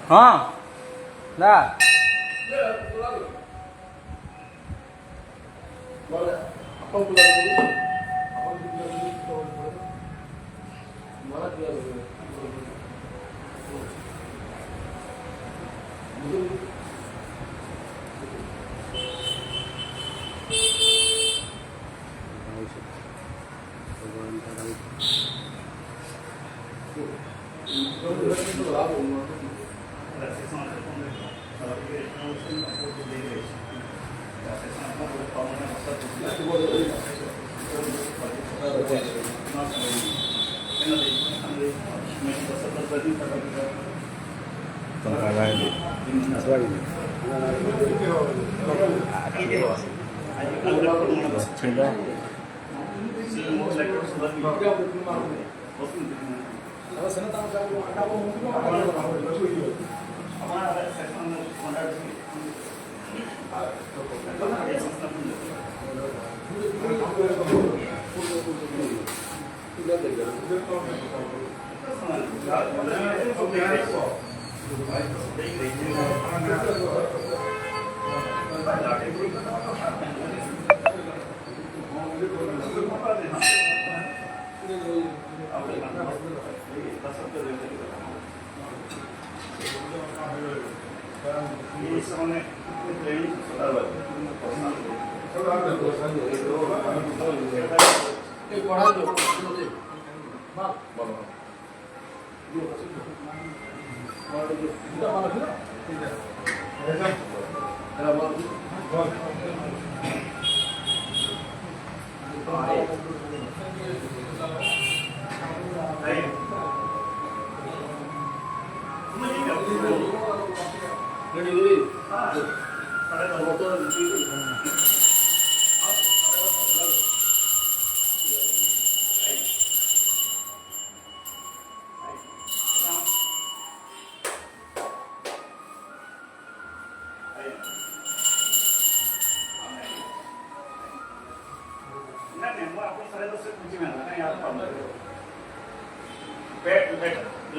ହଁ ଦା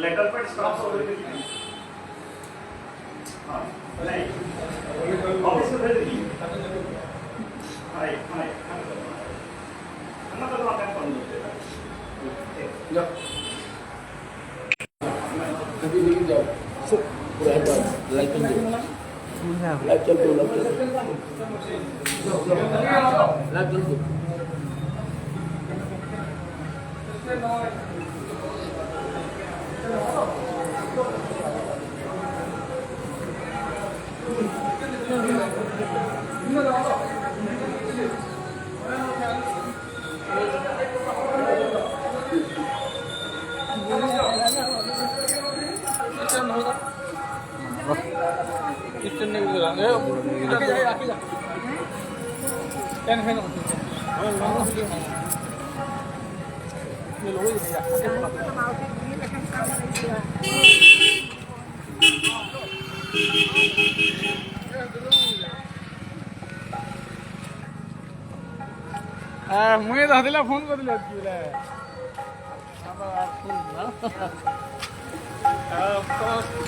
लेटर पर स्टाफ नहीं ऑफिस में भेज दीजिए हाय हाय अन्ना तो आप कर दो जा कभी लेके जाओ पूरा है लाइट चल दो लाइट चल दो मुझे दस दिला फोन कर दिला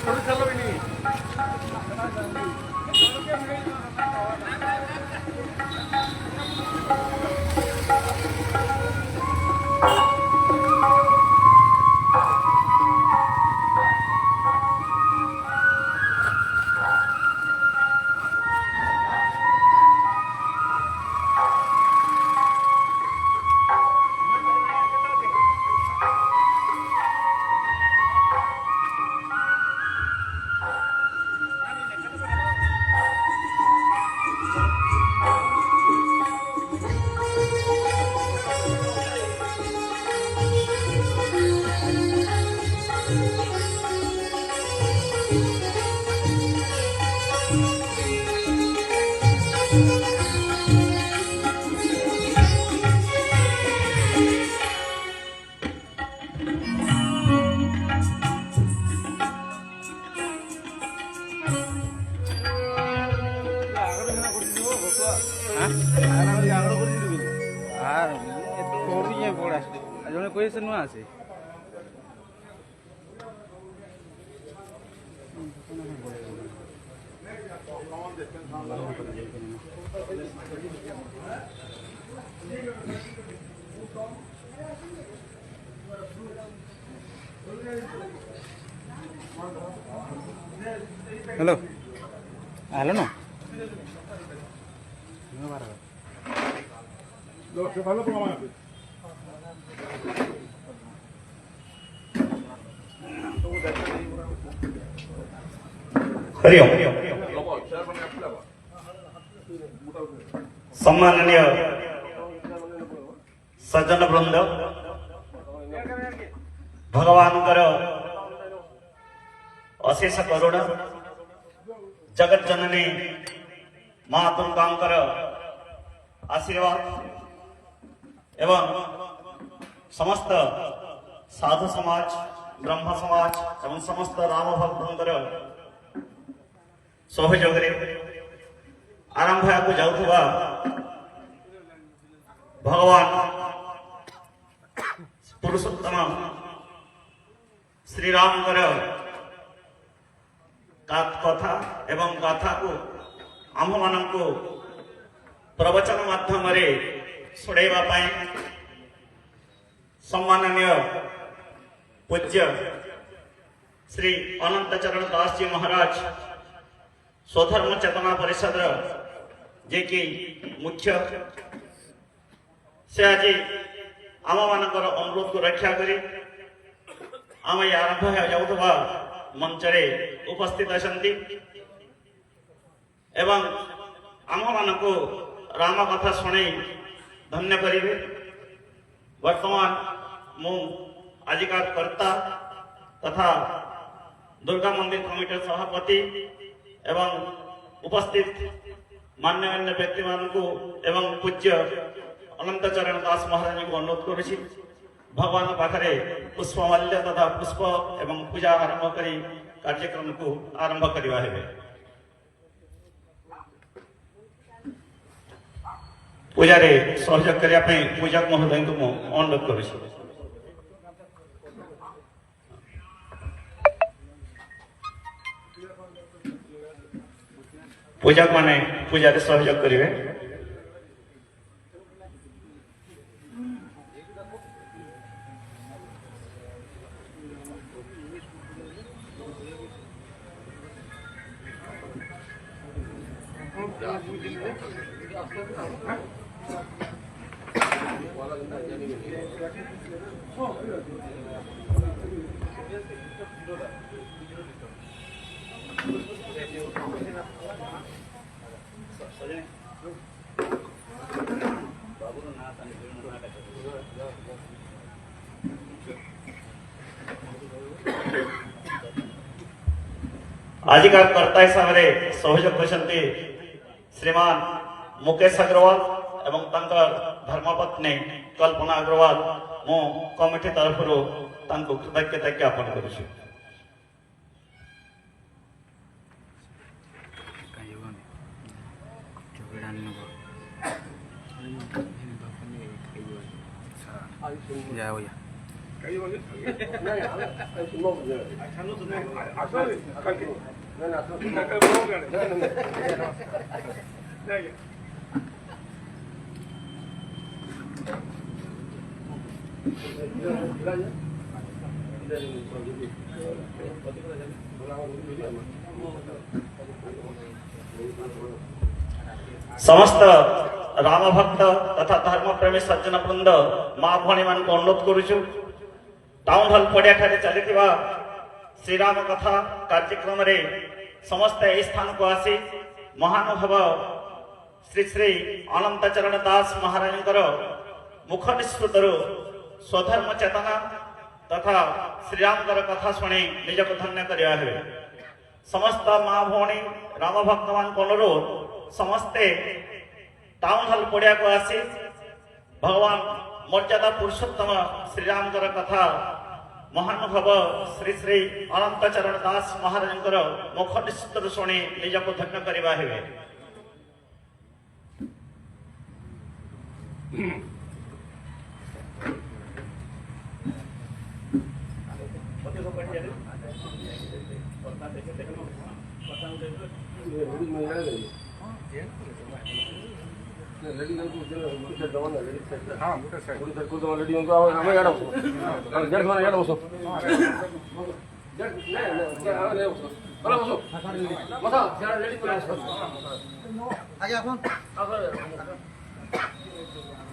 थोड़ी चलो भी नहीं জনে কইছে নো আছে হ্যালো হ্যালো না ভালো हरिओम सम्माननीय सज्जन वृंद भगवान अशेष करुणा जगत जननी माँ दुर्गांकर आशीर्वाद एवं समस्त साधु समाज ब्रह्म समाज एवं समस्त राम भक्तर सहयोग आरंभ जाऊा भगवान पुरुषोत्तम श्रीराम कथा एवं गाथा को आम मान प्रवचन माध्यम शुणा सम्माननीय पूज्य श्री अनंत चरण दास जी महाराज स्वधर्म चेतना परिषद जे कि मुख्य से आज आम मानकर अनुरोध को रक्षा करी आम आरंभ जाऊा मंच उपस्थित अछंती एवं आम मान को राम कथा शुणी धन्य करेंगे। वर्तमान मु आजिका कर्ता तथा दुर्गा मंदिर कमिटी सभापति एवं उपस्थित मान्यमान्य व्यक्ति मानू एवं पूज्य अनंत चरण दास महाराज को अनुरोध करुछि भगवान पाखरे पुष्पमाल्य तथा पुष्प एवं पूजा आरंभ करी कार्यक्रम को आरंभ करवा हेबे। पूजा रे सहयोग करिया पे पूजक महोदय को मु अनुरोध करुछि। पूजक माने पूजा रे सहयोग करिवे। आज का कर्ता हिसाब से सहयोग करते श्रीमान मुकेश अग्रवाल एवं धर्मपत्नी कल्पना अग्रवाल मो कमिटी तरफ कृतज्ञता ज्ञापन करुछु। समस्त राम भक्त तथा धर्म प्रेमी सज्जन वृंद माँ भणी मान को अनुरोध करुछु टाउन हॉल पड़िया ठारे चलीथिबा श्रीराम कथा कार्यक्रम रे समस्त ए स्थान को आसी महानुभाव श्री श्री अनंत चरण दास महाराजंकर मुख निस्सृत स्वधर्म चेतना तथा श्रीराम कथा शुणी निज को धन्य करवा है। समस्त माँ भौणी राम भक्त मान को अनुरोध समस्ते टाउन हॉल पड़िया को आसी भगवान मर्यादा पुरुषोत्तम श्रीराम कथा महानुभाव श्री श्री अनंत चरण दास महाराजंकर मुख निश्चित शुणी निज को धन्य करवा है।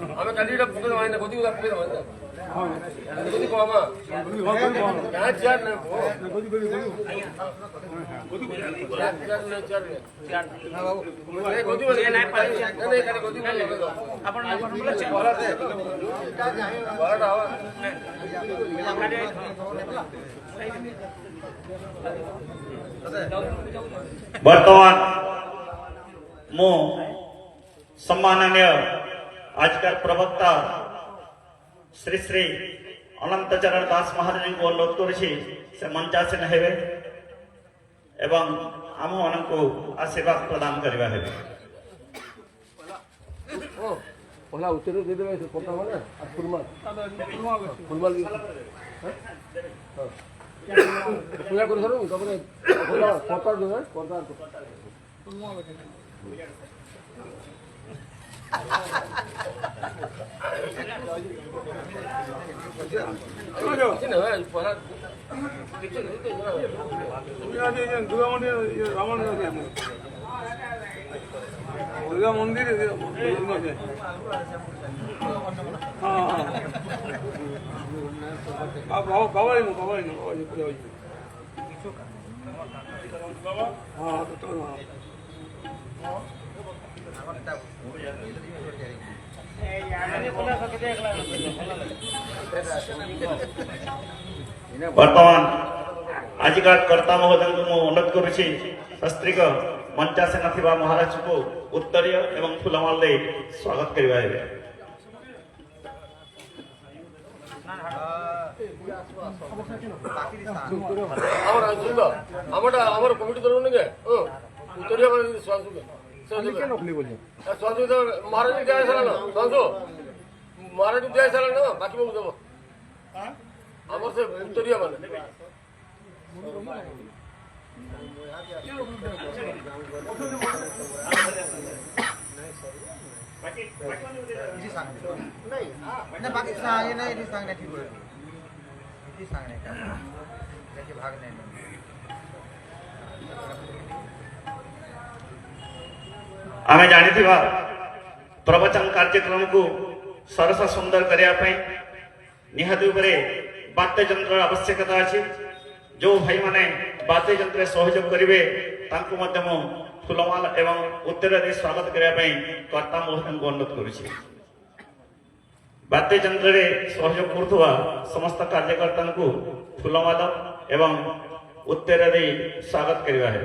ଆମେ କାଲି ଏଟା ପକେଇ ଦେବା ନା ଗଦି ଗୁଡ଼ା ପକେଇ ଦେବା ନା ଗଦି କମା ନା ଚାର ନା ଗଦି ଗଦି ଗଦି ଗଦି ଗଦି ନା ପାଇ ନା କାଲି ଗଦି ଆପଣ ବରା ଦେ ବରାଟା ହवा वर्तमान मु सम्माननीय आजकल प्रवक्ता श्री श्री अनंत चरण दास महाराज को अनुरोध करुछि से मंचासीन हेबे एवं आम मानक आशीर्वाद प्रदान करबा हेबे। पहला उच्चर दे देबे से पता माने फुलमाल फुलमाल पूजा कर सर तबरे पता दे पता दुर्गा मंदिर वर्तमान आजिका कर्ता महोदय को अनुरोध करुछि शास्त्रिक मंचासीन थिबा महाराज को उत्तरीय एवं फुलमाल दे स्वागत करबा हेबे। আমার কমিটি ধরুন গে উত্তরিয়া মহারাজ দেয় সারা না সঞ্জু মহারাজ দেয় সারা না বাকি বাবু দেব আমার সে উত্তরিয়া মানে बाकी सांगे नाही इथे सांगण्या ठीक होईल इथे सांगण्या का त्याचे भाग नाही आमे जानिथिबा प्रवचन कार्यक्रम को सरस सुंदर करिया पई निहाती उपरे वाद्य यंत्र आवश्यकता अछि। जो भाई माने वाद्य यंत्र सहयोग करिवे तांको मध्य मो फुलमाल एवं उत्तर दे स्वागत करिया पई कर्ता महोदय को अनुरोध करूछि। वाद्य यंत्र रे सहयोग करथुवा समस्त कार्यकर्ता को फुलमाल एवं उत्तर दे स्वागत करिवा है।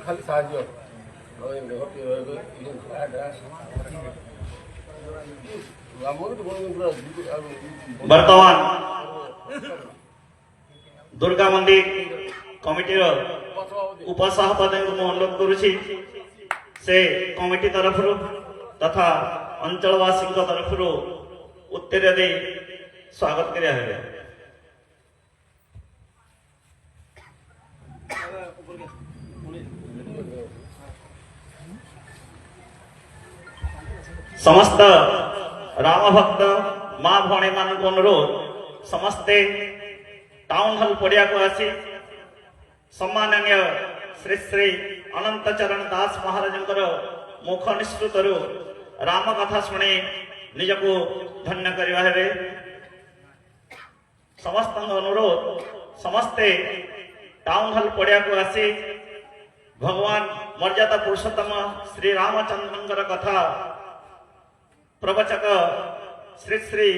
खाली साहाଯ୍य वर्तमान दुर्गा मंदिर कमिटी उपसभापति को अनुरोध करुछि से कमिटी तरफ तथा अंचलवासी तरफ उत्तर दे स्वागत करिया है। समस्त राम भक्त माँ भौणी मान अनुरोध समस्ते टाउन हॉल पड़िया को आसी सम्माननीय श्री श्री अनंत चरण दास महाराज मुख निश्रुत राम कथा शुणी निजको धन्य करवा हेबे समस्त अनुरोध समस्ते टाउन हॉल पड़िया को आसी भगवान मर्यादा पुरुषोत्तम श्री रामचंद्र कथा प्रवचक श्री श्री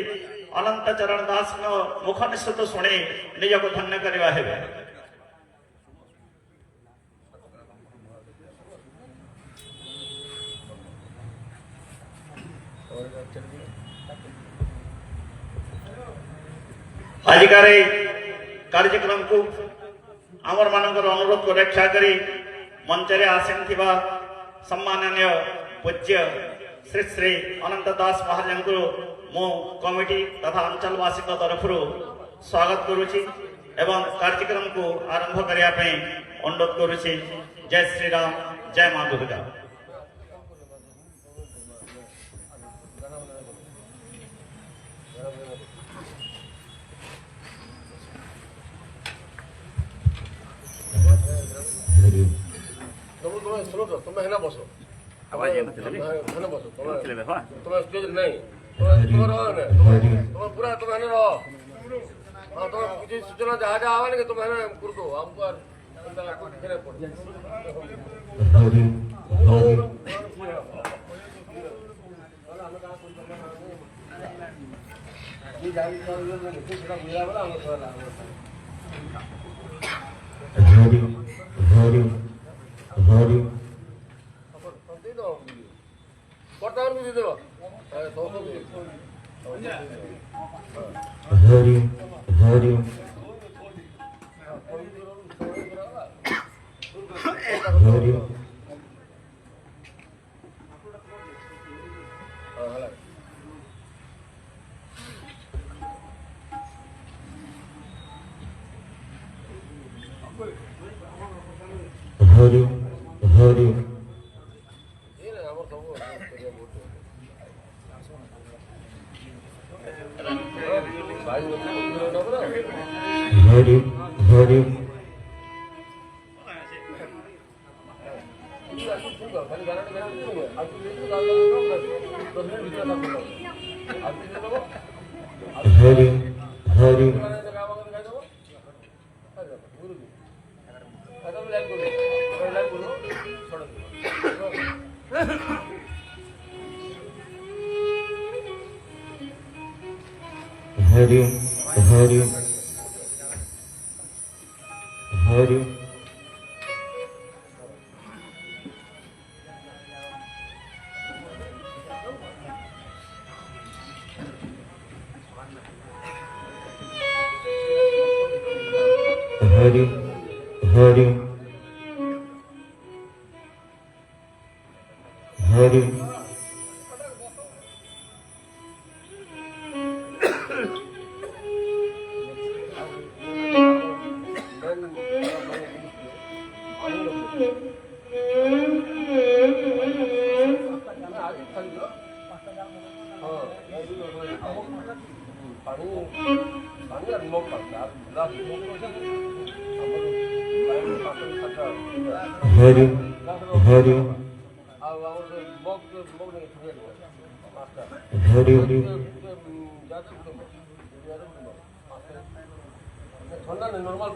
अनंत चरण दास मुख निश्चित शुणी निजको धन्य करवा हेबे आजिकार कार्यक्रम को आमर मानकर अनुरोध को रक्षा करी मंचरे आसीन थिबा सम्माननीय पूज्य श्री श्री अनंत दास महाराज को मो कमिटी तथा अंचलवासी तरफ स्वागत करुछि एवं कार्यक्रम को आरंभ करिया पे अनुरोध करुछि। जय श्री राम, जय मां दुर्गा। तुम है ना बसो आवाज है ना चले है ना बसो चले हां तुम स्टेज नहीं तुम रहो ना तुम पूरा तुम है ना रहो हां तुम कुछ सूचना जहां जहां आवे ना तुम है ना कर दो हमको खेले पड़ ये जाली का कुछ मिला वाला हम थोड़ा हरि पटार भी दे दो हरि हरि हरि हरि हरि ये ना हमर सब भाई हरि हरि खाली गाना नहीं आज हरि हरि हरि हरि हरि हरि हरि हरि हरि हरि हरि ठंडा नहीं नॉर्मल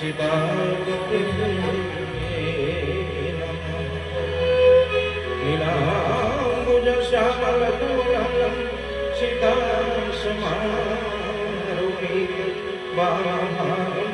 सीतापते नीलाम्बुज श्यामलकोमलं सीतासमारूढी वामाभागम्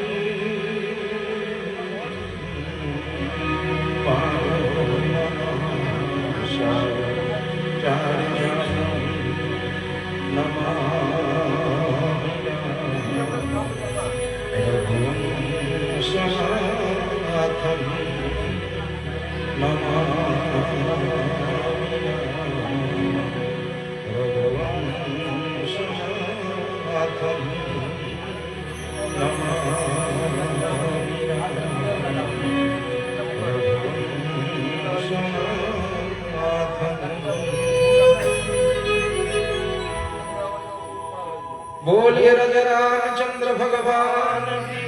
बोलिए राजा रामचंद्र भगवान की,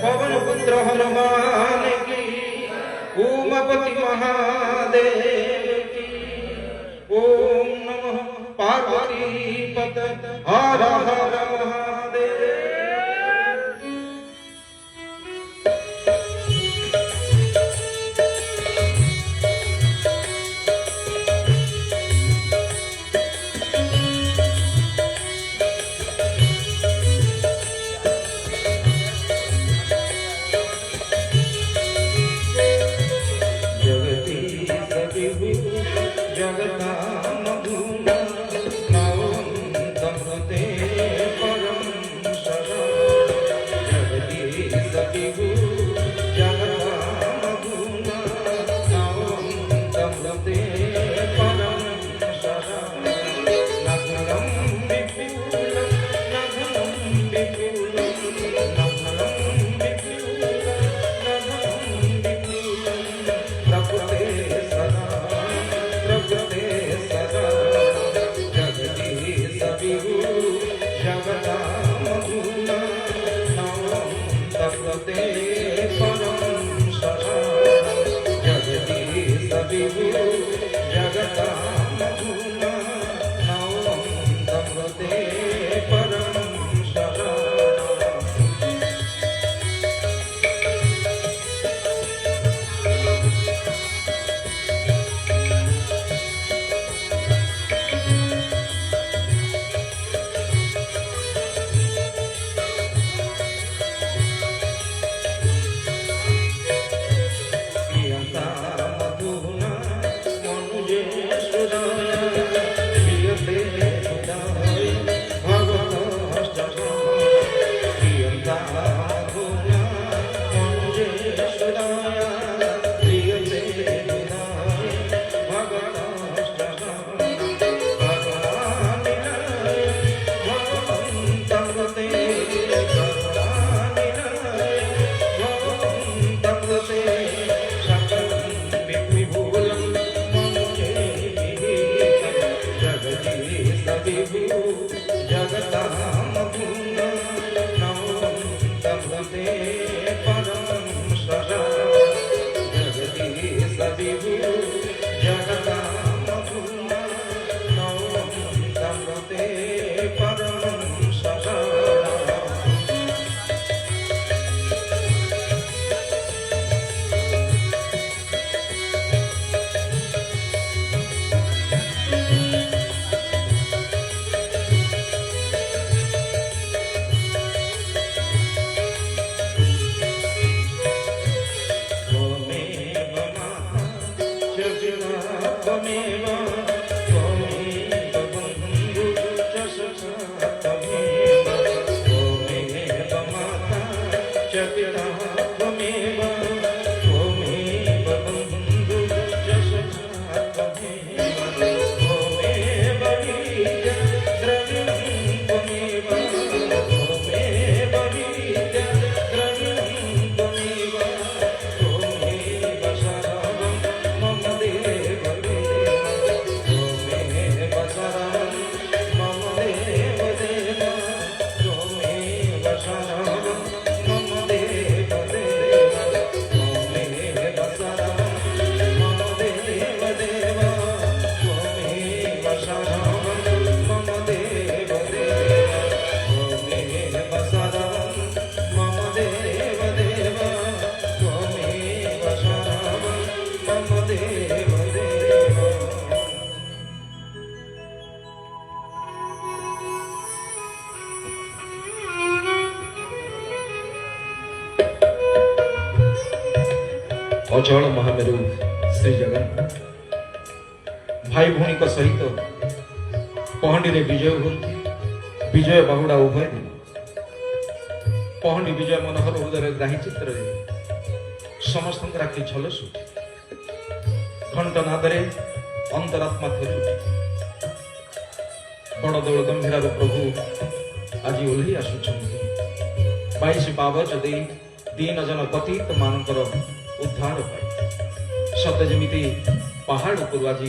पवन पुत्र हनुमान की, उमापति महादेव की। ओम नमः पार्वती पते हर हर महादेव। अचल महामेरु श्री जगन्नाथ भाई भौणी सहित पहंडी रे विजय हुंती विजय बाहुड़ा उभय दिन पहंडी विजय मनोहर हृदय ग्राही चित्र समस्त राखी झलसु घंटनादरे अंतरात्मा थरी बड़ दौड़ गंभीर प्रभु आज ओह्ली आसुचंती 22 पावच दे दीन जन पतित मानकर उद्धार पाई सत जमिति पहाड़ उपर आज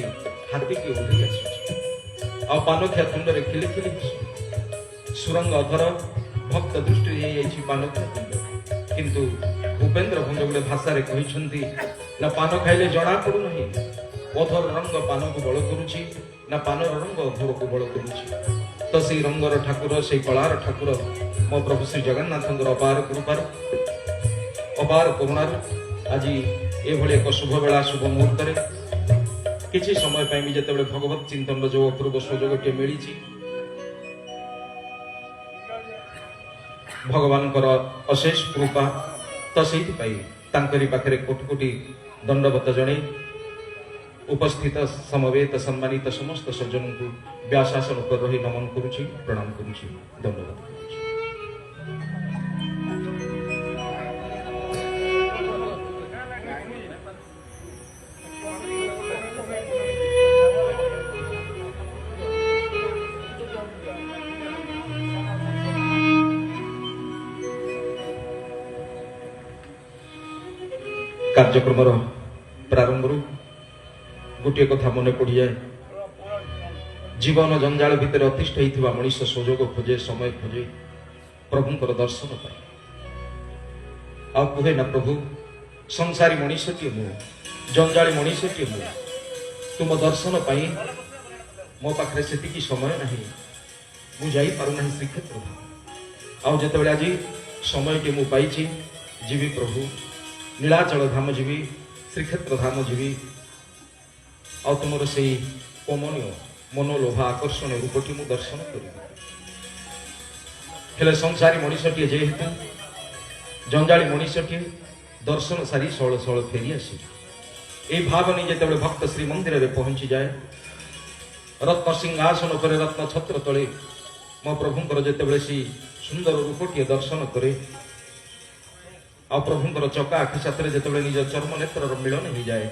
हाथी के ओह्ली आसुची आ पानखिया तुंडरे खिली खिली सुरंग अधर भक्त दृष्टि पानखिया तुंड किंतु भूपेन्द्र भंज गोटे भाषा कहते ना पान खाइले जना पड़ू नहीं अधर रंग पान को बल करुची ना पान रंग अधर को बल करुची तो से रंगर ठाकुर से कलार ठाकुर मो प्रभु श्री जगन्नाथ अपार कृपार अपार करुणार आज ये एक शुभ बेला शुभ मुहूर्त किसी समय भी जिते भगवत चिंतन जो अपूर्व सुजोग मिली भगवान अशेष कृपा तो से पाखे कोटि कोटि दंडवत जन उपस्थित समवेत सम्मानित समस्त सज्जन को व्यासासन पर रही नमन करुछि प्रणाम करुछि दंडवत करुछि। कार्यक्रम प्रारंभ गोटे कथा मन पड़ जाए जीवन जंजाल भितर अतिष्ठ होता मनीष सुजोग खोजे समय खोजे प्रभुंर दर्शन पाए आ कहे ना प्रभु संसारी मनीषटी मु जंजाली मनीषटी मु तुम दर्शन पाई मो पाखे से समय ना मुझे पारना श्रीक्षेत्र धाम आते आज समय मु पाई जीवी प्रभु नीलाचल धाम जीवी श्रीक्षेत्र धाम जीवी आ तुमर से कमनीय मनोलोभा आकर्षण रूपटी मु दर्शन करें संसारी मनीषटी जेहेतु जंजाली मनीषटी दर्शन सारी सौल सौल फेरी आसी ये भाव नहीं जिते भक्त श्री मंदिर में पहुंची जाए रत्न सिंहासन पर रत्न छत्र तले मो प्रभुंर जिते सी सुंदर रूपटी दर्शन करे आ प्रभुंर चका आखि साथ जिते निज चर्म नेत्र मिलन हो जाए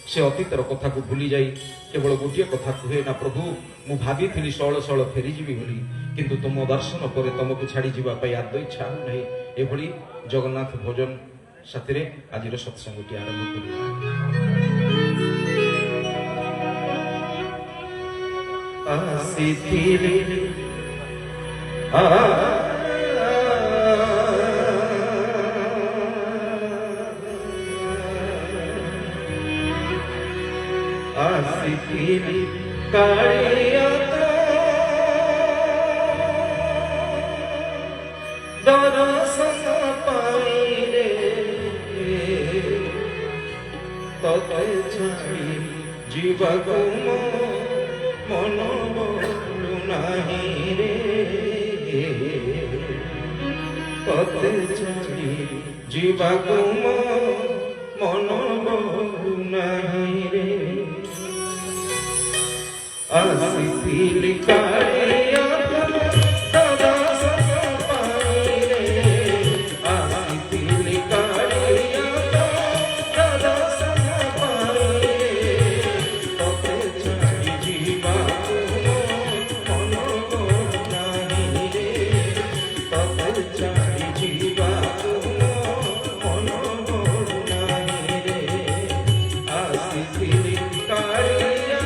से अतीतर कथा को भूली जाई केवल गोटे कथा कहे ना प्रभु मु भाभी थी सौल सौल फेरीजी बोली किंतु तुम दर्शन पर तुमको छाड़ी जावाई आद इच्छा नहीं एभली जगन्नाथ भोजन साथी आज सत्संगटी आरंभ कर कालिया दर्शन पाई रे तते छाड़ी जीवक मन बोलु नहीं रे तते छाड़ी जीवक मन बोलु नहीं रे आसी कालिया दादा सब पाई रे आसी कालिया दादा सब पाई रे तते छाड़ी जीवा मन नहीं रे तते छाड़ी जीवा मन नहीं रे आसी कालिया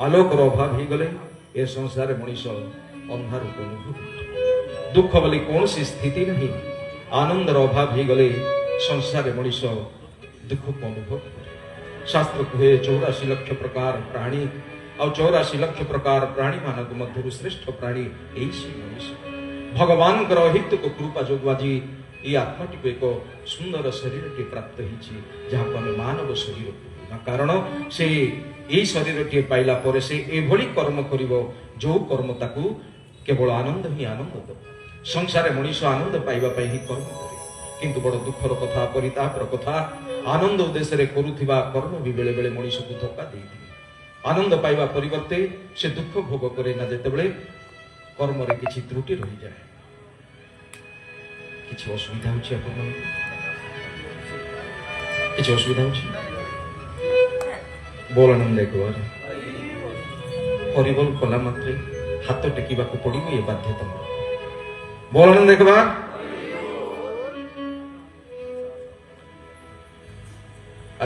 ଆଲୋକର ଅଭାବ ହେଇଗଲେ ଏ ସଂସାରରେ ମଣିଷ ଅନ୍ଧାରକୁ ଅନୁଭବ କରେ। ଦୁଃଖ ବୋଲି କୌଣସି ସ୍ଥିତି ନାହିଁ। ଆନନ୍ଦର ଅଭାବ ହେଇଗଲେ ସଂସାରରେ ମଣିଷ ଦୁଃଖକୁ ଅନୁଭବ କରେ। ଶାସ୍ତ୍ର କୁହେ 84 ଲକ୍ଷ ପ୍ରକାର ପ୍ରାଣୀ, ଆଉ 84 ଲକ୍ଷ ପ୍ରକାର ପ୍ରାଣୀମାନଙ୍କ ମଧ୍ୟରୁ ଶ୍ରେଷ୍ଠ ପ୍ରାଣୀ ଏଇ ସେ ମଣିଷ। ଭଗବାନଙ୍କର ଅହେତୁକ କୃପା ଯୋଗୁଁ ଆଜି এই আত্মাটিকে এক সুন্দর শরীরটি প্রাপ্ত হয়েছে, যাহাকে আমি মানব শরীর কহু। কারণ সে এই শরীরটি পাইলা পরে সে এভাবে কর্ম করিব যে কর্ম তাকে কেবল আনন্দ হি আনন্দ দেব। সংসারে মনিষ আনন্দ পাইবা পাই হি কর্ম করে, কিন্তু বড় দুঃখর কথা, পরিতাপর কথা, আনন্দ উদ্দেশ্যে করুথিবা কর্ম বি বেলে বেলে মনিষকে ধোকা দেইদিয়ে। আনন্দ পাইবা পরিবর্তে সে দুঃখ ভোগ করে না, যেতবেলে কর্মরে কিছু ত্রুটি রহি যায়, কিছু অসুবিধা হচ্ছে। আপনার কিছু অসুবিধা হচ্ছে বলানন্দ একবার হরিবল কলা মাত্রে হাত টেকিবাকু পড়িব এ বাধ্যতামূলক। বলানন্দ একবার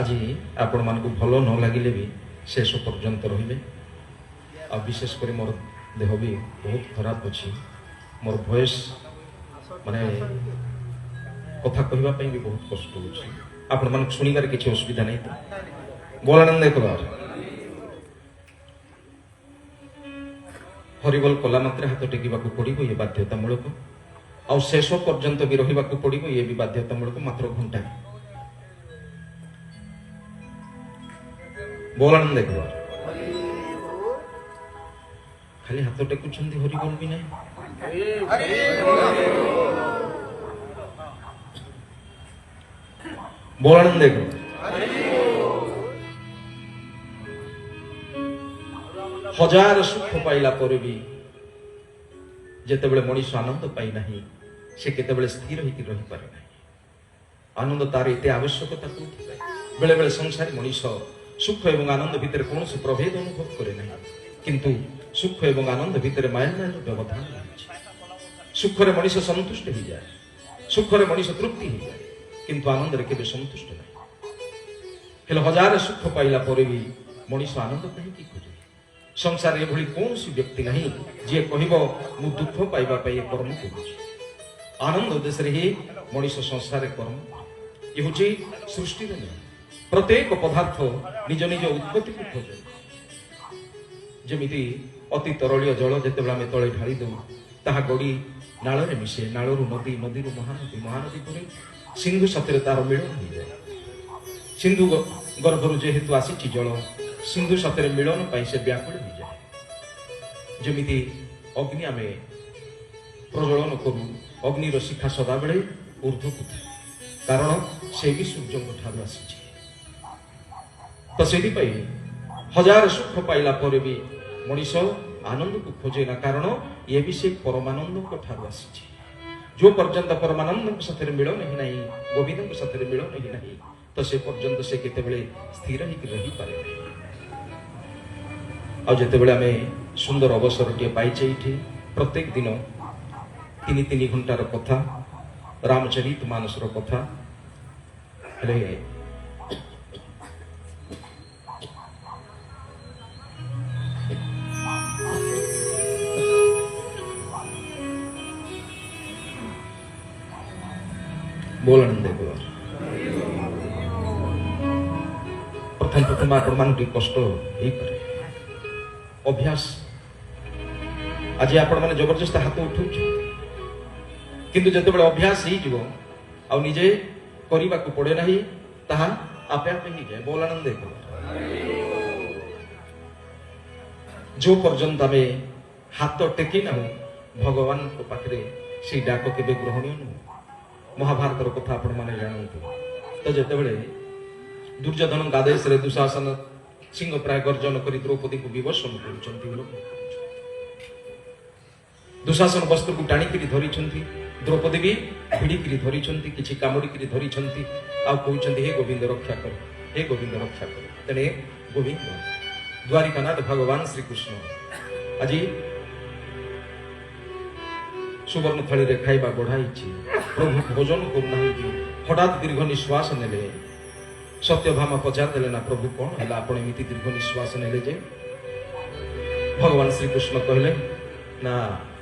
আজি আপন মানকু ভালো ন লাগিলে বি শেষ পর্যন্ত রহিবে। আর বিশেষ করে মোর দেহ বি বহুত খারাপ ଅଛି, মোর ভয়েস মানে কথা কহিবা পাই বি বহুত কষ্ট হচ্ছে। আপন মানক শুনিবার কিছু অসুবিধা নাই তো? বলানন্দ একবার হরিবল কলা মাত্রে হাত টেকিবাকু পড়িব ইয়ে বাধ্যতামূলক, ଆଉ ଶେଷ ପର୍ଯ୍ୟନ୍ତ ବି ରହିବାକୁ ପଡିବ, ଇଏ ବି ବାଧ୍ୟତାମୂଳକ। ମାତ୍ର ଘଣ୍ଟା ବଲାନନ୍ଦ একবার ଖାଲି ହାତ ଟେକୁଛନ୍ତି, ହରିବଲ ବି ନାହିଁ। বলানন্দ একবার हजार सुख पाइला पर भी जेतेबेले मनीष आनंद पाई नहीं, से केतेबेले स्थिर होइकि रहि पारे नहीं। आनंद तार एते आवश्यकता कोथि पाए? बेले बेले संसारी मनीष सुख एवं आनंद भितर कौनसी प्रभेद अनुभव करे नहीं, किंतु सुख एवं आनंद भितर मायामायर व्यवधान रहिछि। सुखरे मनीष संतुष्ट हो जाए, सुखरे मनीष तृप्ति हो जाए, किंतु आनंद रे केबे संतुष्ट नहीं। हेले हजार सुख पाइला पर भी मनीष आनंद कहीं खोजे? संसार एभली कौन सी व्यक्ति नहीं जी कहब मु दुख पाइबा पाई कर्म करुछि। आनंद उद्देश्य ही मनीष संसार कर्म ये हूँ सृष्टि नियम। प्रत्येक पदार्थ निज निज उत्पत्ति को खोजे। जमिति अति तरलीय जल जितेबाला आम तले ढाली दू, ताहा गड़ी नाଳରେ मिसे, नाळरू नदी, नदीरू महानदी, महानदी पर सिंधु साथी तार मिलन हो जाए। सिंधु गर्भरू जेहेतु आसी जल, सिंधु साथी मिलन पाई से व्याकुल हो जाए। जमिति अग्नि आम प्रज्वलन करू, अग्निर शिखा सदाबले ऊर्ध्वक थाए, कारण से भी सूर्य ठार आसी। तो से हजार सुख पाइला पर भी मनीष आनंद को खोजे ना, कारण ये भी से परमानंद ठार आसी। जो पर्यंत परमानंद साथ मिलन ही नहीं, गोविंद साथ मिलन ही नहीं, तो से पर्यंत से केतेबेले स्थिर होइकि रहि पारे नहीं। आ जेतेबेले आमे सुंदर अवसर टे पाइछे इठी प्रत्येक दिन 3-3 घंटार कथा, रामचरित मानसर कथा हेले बोलानंद एकबार प्रथम आपण मान कष्ट ही करे अभ्यास। आज आपण माने जबरदस्त हाथ उठौ, किंतु जेतेबेले अभ्यास ही जीवो आ निजे करिबा को पड़े नहीं, ताहा आपे आपे ही जाए। बोलानंद एकबार जो पर्यंत आमे हाथ टेकी ना भगवान को पाखरे से डाक केबे ग्रहणीय नु। महाभारतर कथा आपण माने जानते। तो जेतेबेले दुर्योधन गादेश रे दुशासन सिंह प्राय गर्जन करी द्रौपदी को विवशन करुचंती। दुशासन वस्त्र को टाणिकी धरिचंती, द्रौपदी भी भिड़िकी धरिचंती, किछि कामुड़िकी धरिचंती, आ कहउचंती हे गोविंद रक्षा कर, हे गोविंद रक्षा कर। तेने गोविंद द्वारिकानाथ भगवान श्री कृष्ण आज सुवर्ण थाली रे खाइबा बढ़ाई, प्रभु भोजन करना, हठात दीर्घ निश्वास नेले। सत्यभामा पचार देले ना, प्रभु कौन है? आपण एमती दीर्घ निश्वास नेले जे भगवान श्रीकृष्ण कहले ना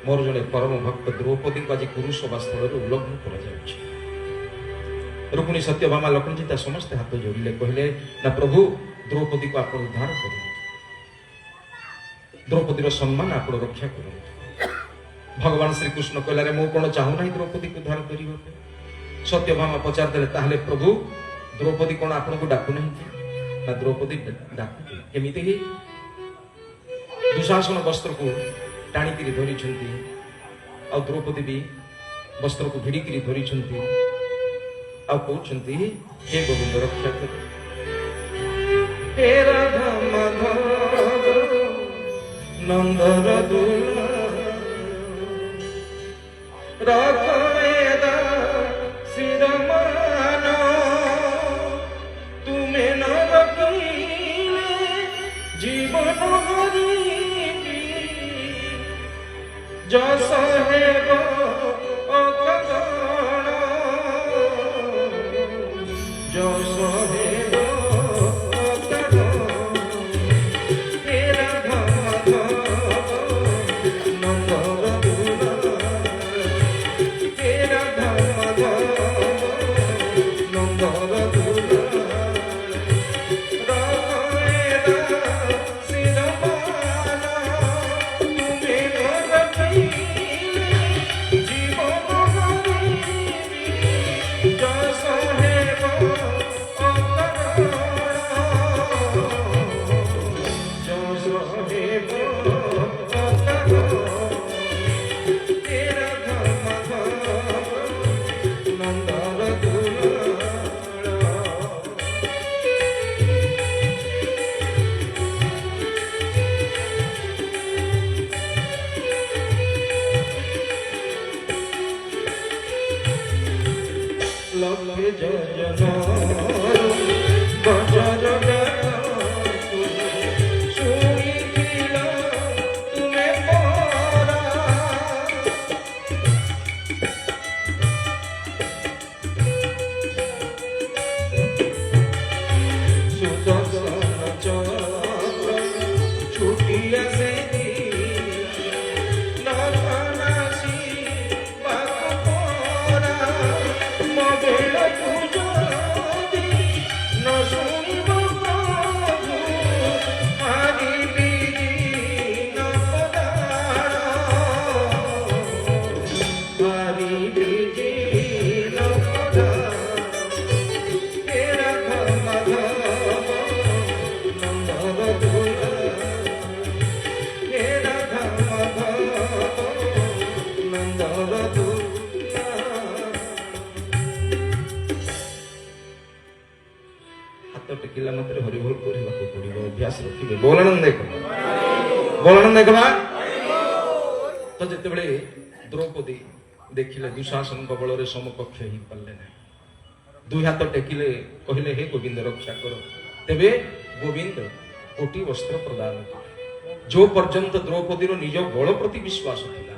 मोर जड़े परम भक्त द्रौपदी को आज कुरु सभा स्थल उल्लंघन कर रुक्मिणी सत्यभामा लक्ष्मण जी समस्त हाथ जोड़िले कहले ना प्रभु द्रौपदी को आप उद्धार कर द्रौपदी सम्मान आप रक्षा कर भगवान श्रीकृष्ण कहला रे मु कौन चाहू ना द्रौपदी को उद्धार करने सत्यभामा पचारदे ताहले प्रभु द्रौपदी कौन आपन को डाकू नहीं ना द्रौपदी डाकू केमिति ही दुशासन वस्त्र को टाणिकी धरी आ द्रौपदी भी वस्त्र को भिड़िकी धरी कहते हे गोविंद रक्षा कर हे राधा माधव नंदर दूला राधा सिरमान तुम्हें न रखिले जीवन हरी जस हेब अकगण जस हेब अकगण हे राधा माधव नंदर दूला हे राधा माधव नंदर दूला तो जिते द्रौपदी देखिले दुशासन बल समकक्ष ही पारे ना दुई हाथ टेकिले कहले हे गोविंद रक्षा कर तेबे गोविंद कोटि वस्त्र प्रदान कर जो पर्यंत द्रौपदी निज बल प्रति विश्वास थिला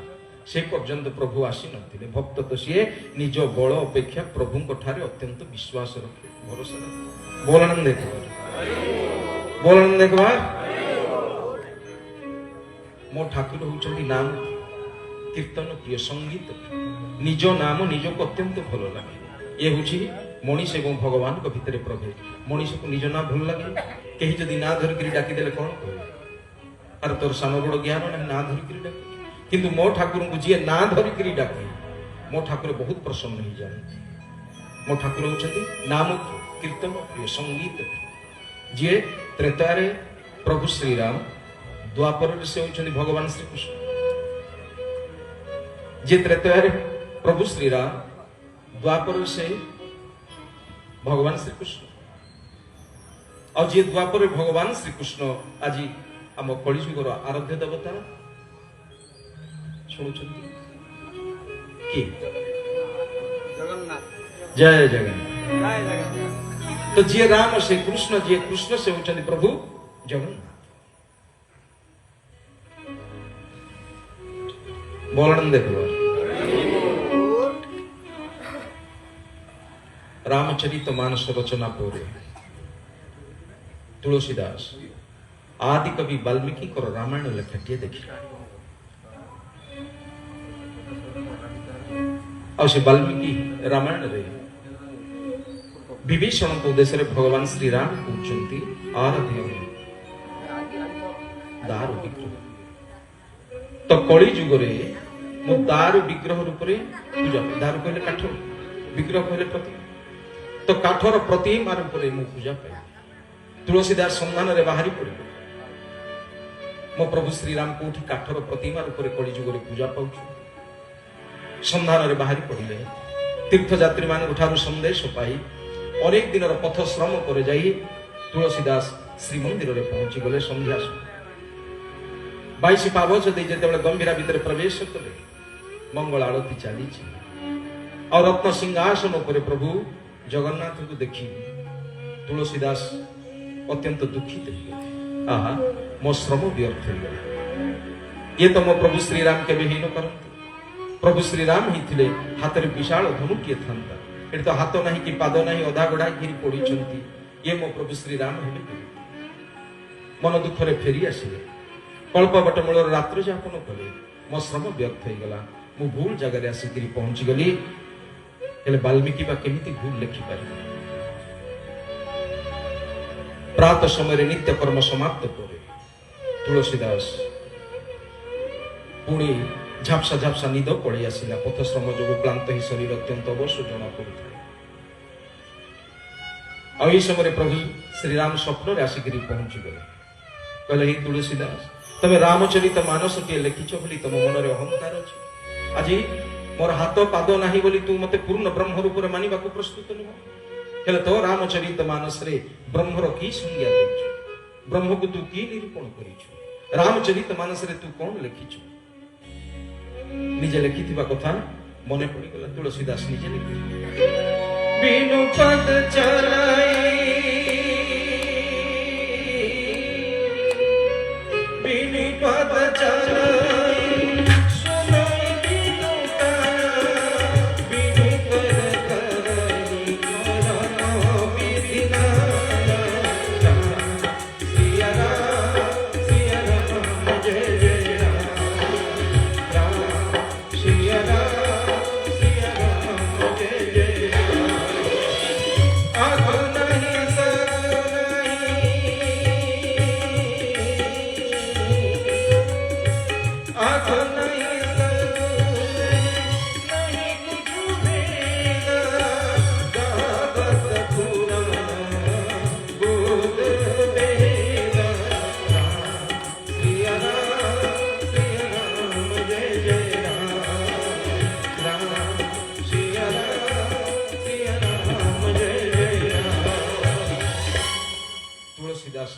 से पर्यंत प्रभु आसी नथिले भक्त तो सी निज बल अपेक्षा प्रभु ठारे अत्यंत विश्वास रखे भरोसा बोलानंद बोलानंद मो ठाकुर होउछंती नाम कीर्तन प्रिय संगीत निज नाम निज को अत्यंत भल लगे ये हूँ मनीष एवं भगवान को भितर प्रभेद मनीष को निज ना भल लगे कहीं जदि ना धरिक डाकिदेले कौन कह अरे तोर सान बड़ ज्ञान ना धरिक डाक किंतु मो ठाकुर को जी ना धरिक डाके मो ठाकुर बहुत प्रसन्न हो जाती मो ठाकुर होउछंती नाम कीर्तन प्रिय संगीत जी त्रेतारे प्रभु श्रीराम द्वापर से होउछंती भगवान श्रीकृष्ण जे त्रेतारे प्रभु श्रीराम द्वापर से भगवान श्रीकृष्ण और जे द्वापर भगवान श्रीकृष्ण आज आम कलिजुगर आराध्य देवता शुणुछंती कि जय जगन्नाथ तो जे राम से कृष्ण जे कृष्ण से होउछंती प्रभु जगन्नाथ बोलन देखो रामचरित मानस रचना पूरे तुलसीदास आदि कवि वाल्मीकि रामायण लेखाटीए देखिला और से वाल्मीकि रामायण रे विभीषण को उद्देश्य रे भगवान श्री राम कहउचंती आराध्य दारु विग्रह तो कली जुग रे मो दारु विग्रह रूप रे पूजा दारु कहले काठ विग्रह कहले प्रतिमा तो काठर प्रतिमा रूप रे मो पूजा पाए तुलसीदास संधान रे बाहरी पड़े मो प्रभु श्री राम कोठी काठर प्रतिमा रूप रे कली जुग रे पूजा पाउछु संधान रे बाहरी पड़िले तीर्थयात्री मान ठारू संदेश पाई अनेक दिन पथ श्रम पर जाई तुलसीदास श्री मंदिर रे पहुंची गले संध्या 22 पावच दे जेतेबेले गंभीरा भीतर प्रवेश कले मंगल आरती चली और रत्न सिंहासन पर प्रभु जगन्नाथ को देखी तुलसीदास अत्यंत दुखित आहा मो श्रम व्यर्थ हो गला ये तो मो प्रभु श्री राम के हीन करते प्रभु श्री राम ही थिले हाथ रे विशाल धनु किए थांता एट तो हाथ नहीं कि पाद नहीं अधा गोड़ा गिरी पड़ी चंती ये मो प्रभु श्री राम हेले मन दुख रे फेरी आसिले कल्पवट मूल रात्र जापन कले मो श्रम व्यर्थ हो गला मु भूल जगह रे आसी गिरी पहुंची गली हेले वाल्मीकि बा केमिति भूल लिखि पारि प्रात समय रे नित्य कर्म समाप्त करे तुलसीदास पुणी झापसा झापसा निद पड़े आसला पथ श्रम जो क्लांत ही शरीर अत्यंत अवश्य जना पड़ता समय प्रभु श्रीराम स्वप्न आसिक पहुंची गले कहले ही तुलसीदास तमे रामचरित मानस टे लिखिछ बोली तुम मन में अहंकार अच्छे आज मोर हाथ पाद नाही बोली तू मते पूर्ण ब्रह्म रूप रे मानिबा को प्रस्तुत नुह हेले तो रामचरित मानस रे ब्रह्मर की संज्ञा देछु ब्रह्म को तू की निरूपण करिछु रामचरित मानस रे तू कोन लिखिछु निजे लिखिथिबा कथा मने पड़ी गला तुलसीदास निजे लिखि बिनु पद चलाई बिनु पद चलाई सुनाई बिनु बिनु कर करनी करो विधिना सिया राम जय जय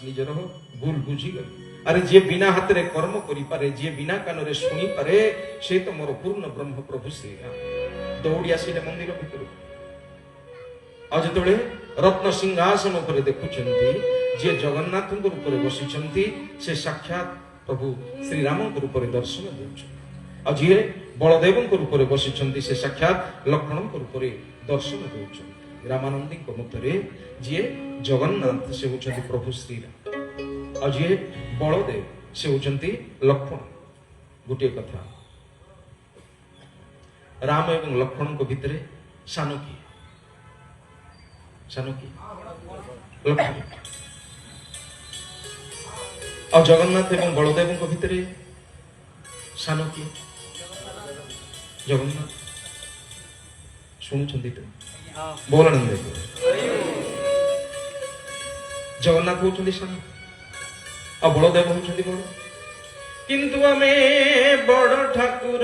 निजर भूल बुझी गल अरे जे बिना हाथ रे कर्म करि पारे जे बिना कान रे सुनी पारे से तो मोर पूर्ण ब्रह्म प्रभु श्री राम दौड़ी आसिले मंदिर भीतर आज जेतबेले रत्न सिंहासन ऊपर देखुचंती जे जगन्नाथ रूप रे बसिचंती से साक्षात प्रभु श्री राम रूप रे दर्शन देउछ आज जे बलदेव रूप रे बसिचंती से साक्षात लक्ष्मण रूप रे दर्शन देउछ रामानंदी मत जी जगन्नाथ से होचंती प्रभु श्री राम और जी बलदेव से होचंती लक्ष्मण गोटे कथा राम एवं लक्ष्मण को भितर सान किए लक्ष्मण और जगन्नाथ एवं बलदेव को भितर सान किए जगन्नाथ शुणुचंती तो बोलनंद जगन्नाथ होचंती सान और बलदेव होचंती बड़ किंतु आमे बड़ ठाकुर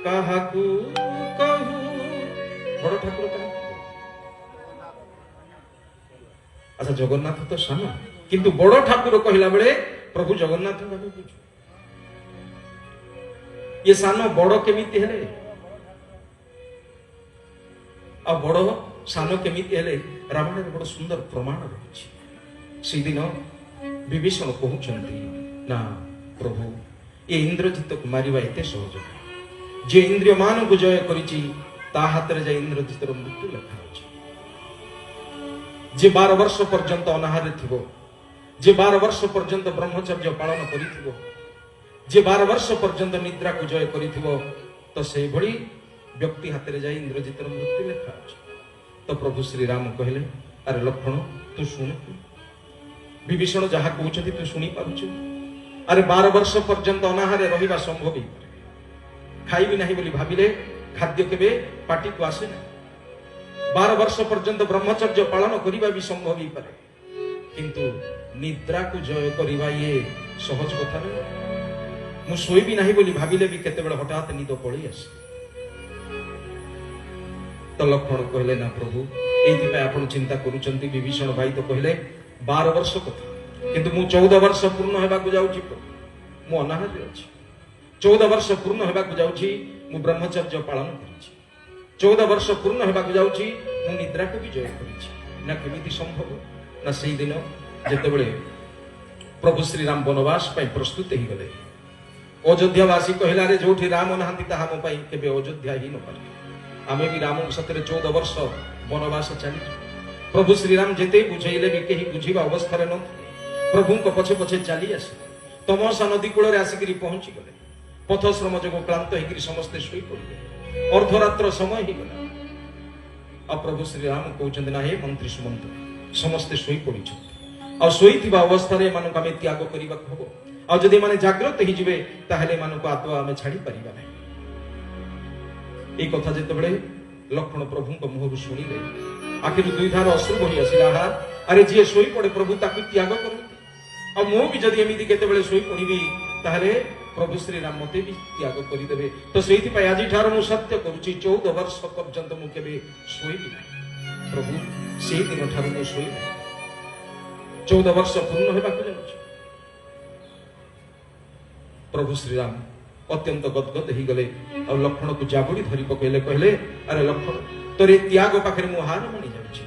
काहाकू कहू बड़ ठाकुर काहाकू अच्छा जगन्नाथ तो सान किंतु बड़ ठाकुर कहला बेले प्रभु जगन्नाथ भावे बुझ ये सान बड़ केमिति हेले आ बड़ सान केमिति हेले रामायण बड़ सुंदर प्रमाण रही से दिन विभीषण कहउचंती ना प्रभु ये इंद्रजित को मारिबा एते सहज जे इंद्रिय मान को जय करिछि ता हाथ रे जे इंद्रजितर मृत्यु लिखा अछि जे 12 वर्ष पर्यंत अनाहार थिबो যে 12 ବର୍ଷ ପର୍ଯ୍ୟନ୍ତ ବ୍ରହ୍ମଚର୍ଯ୍ୟ ପାଳନ କରିଥିବ, ଯେ 12 ବର୍ଷ ପର୍ଯ୍ୟନ୍ତ ନିଦ୍ରାକୁ ଜୟ କରିଥିବ, ତ ସେଇଭଳି ବ୍ୟକ୍ତି ହାତରେ ଯାଇ ଇନ୍ଦ୍ରଜିତର ମୃତ୍ୟୁ ଲେଖା ଅଛି। ତ ପ୍ରଭୁ ଶ୍ରୀରାମ କହିଲେ, ଆରେ ଲକ୍ଷ୍ମଣ ତୁ ଶୁଣୁ, ବିଭୀଷଣ ଯାହା କହୁଛନ୍ତି ତୁ ଶୁଣି ପାରୁଛୁ? ଆରେ 12 ବର୍ଷ ପର୍ଯ୍ୟନ୍ତ ଅନାହାରେ ରହିବା ସମ୍ଭବ ହେଇପାରେ। ଖାଇବି ନାହିଁ ବୋଲି ଭାବିଲେ ଖାଦ୍ୟ କେବେ ପାଟିକୁ ଆସେ ନାହିଁ। 12 ବର୍ଷ ପର୍ଯ୍ୟନ୍ତ ବ୍ରହ୍ମଚର୍ଯ୍ୟ ପାଳନ କରିବା ବି ସମ୍ଭବ ହେଇପାରେ, କିନ୍ତୁ ନିଦ୍ରାକୁ ଜୟ କରିବା ଇଏ ସହଜ କଥା ନୁହେଁ। ମୁଁ ଶୋଇବି ନାହିଁ ବୋଲି ଭାବିଲେ ବି କେତେବେଳେ ହଠାତ୍ ନିଦ ପଳେଇ ଆସେ। ତ ଲକ୍ଷ୍ମଣ କହିଲେ, ନା ପ୍ରଭୁ, ଏଇଥିପାଇଁ ଆପଣ ଚିନ୍ତା କରୁଛନ୍ତି। ବିଭୀଷଣ ଭାଇ ତ କହିଲେ 12 ବର୍ଷ କଥା, କିନ୍ତୁ ମୁଁ 14 ବର୍ଷ ପୂର୍ଣ୍ଣ ହେବାକୁ ଯାଉଛି ପ୍ରଭୁ। ମୁଁ ଅନାହାରରେ ଅଛି। 14 ବର୍ଷ ପୂର୍ଣ୍ଣ ହେବାକୁ ଯାଉଛି, ମୁଁ ବ୍ରହ୍ମଚର୍ଯ୍ୟ ପାଳନ କରିଛି। 14 ବର୍ଷ ପୂର୍ଣ୍ଣ ହେବାକୁ ଯାଉଛି, ମୁଁ ନିଦ୍ରାକୁ ବି ଜୟ କରିଛି। ନା କେମିତି ସମ୍ଭବ? ନା ସେଇଦିନ ଯେତେବେଳେ ପ୍ରଭୁ ଶ୍ରୀରାମ ବନବାସ ପାଇଁ ପ୍ରସ୍ତୁତ ହେଇଗଲେ, ଅଯୋଧ୍ୟାବାସୀ କହିଲା, ରେ ଯୋଉଠି ରାମ ନାହାନ୍ତି ତାହା ମୋ ପାଇଁ କେବେ ଅଯୋଧ୍ୟା ହିଁ ନପାରେ। ଆମେ ବି ରାମଙ୍କ ସାଥିରେ 14 ବର୍ଷ ବନବାସ ଚାଲିଛୁ। ପ୍ରଭୁ ଶ୍ରୀରାମ ଯେତେ ବୁଝେଇଲେ ବି କେହି ବୁଝିବା ଅବସ୍ଥାରେ ନଥିଲେ। ପ୍ରଭୁଙ୍କ ପଛେ ପଛେ ଚାଲି ଆସିଲେ। ତମସା ନଦୀ କୂଳରେ ଆସିକିରି ପହଞ୍ଚିଗଲେ। ପଥଶ୍ରମ ଯୋଗୁଁ କ୍ଳାନ୍ତ ହେଇକିରି ସମସ୍ତେ ଶୋଇପଡ଼ିଲେ। ଅର୍ଦ୍ଧରାତ୍ର ସମୟ ହେଇଗଲା। ଆଉ ପ୍ରଭୁ ଶ୍ରୀରାମ କହୁଛନ୍ତି, ନା ହେ ମନ୍ତ୍ରୀ ସୁମନ୍ତ, ସମସ୍ତେ ଶୋଇପଡ଼ିଛନ୍ତି। ଆଉ ଶୋଇଥିବା ଅବସ୍ଥାରେ ଏମାନଙ୍କୁ ଆମେ ତ୍ୟାଗ କରିବାକୁ ହବ। ଆଉ ଯଦି ଏମାନେ ଜାଗ୍ରତ ହେଇଯିବେ ତାହେଲେ ଏମାନଙ୍କୁ ଆଦୌ ଆମେ ଛାଡ଼ି ପାରିବା ନାହିଁ। এই কথা যেତେବେଳେ লক্ষ্মণ প্রভুଙ୍କ মুহଁରୁ ଶୁଣିଲେ, ଆଖିରୁ 2 ଧାର ଅଶ୍ରୁ ବହି ଆସିଲା। ଆରେ ଯିଏ ଶୋଇ ପଡ଼େ ପ୍ରଭୁ ତାକୁ ତ୍ୟାଗ କରନ୍ତି, ଆଉ ମୁଁ ବି ଯଦି ଏମିତି କେତେବେଳେ ଶୋଇ ପଡ଼ିବି ତାହେଲେ ପ୍ରଭୁ ଶ୍ରୀରାମ ମତେ ବି ତ୍ୟାଗ କରିଦେବେ। ତ ସେଇଥିପାଇଁ ଆଜିଠାରୁ ମୁଁ ସତ୍ୟ କରୁଛି, 14 ବର୍ଷ ପର୍ଯ୍ୟନ୍ତ ମୁଁ କେବେ ଶୋଇବି ନାହିଁ। ପ୍ରଭୁ ସେଇଦିନ ଠାରୁ ମୁଁ ଶୋଇବି। 14 ବର୍ଷ ପୂର୍ଣ୍ଣ ହେବାକୁ ଯାଉଛି। ପ୍ରଭୁ ଶ୍ରୀରାମ ଅତ୍ୟନ୍ତ ଗଦଗଦ ହେଇଗଲେ। ଆଉ ଲକ୍ଷ୍ମଣକୁ ଜାବୁଡ଼ି ଧରି ପକେଇଲେ। କହିଲେ, ଆରେ ଲକ୍ଷ୍ମଣ, ତୋର ଏ ତ୍ୟାଗ ପାଖରେ ମୁଁ ହାର ମାନି ଯାଉଛି।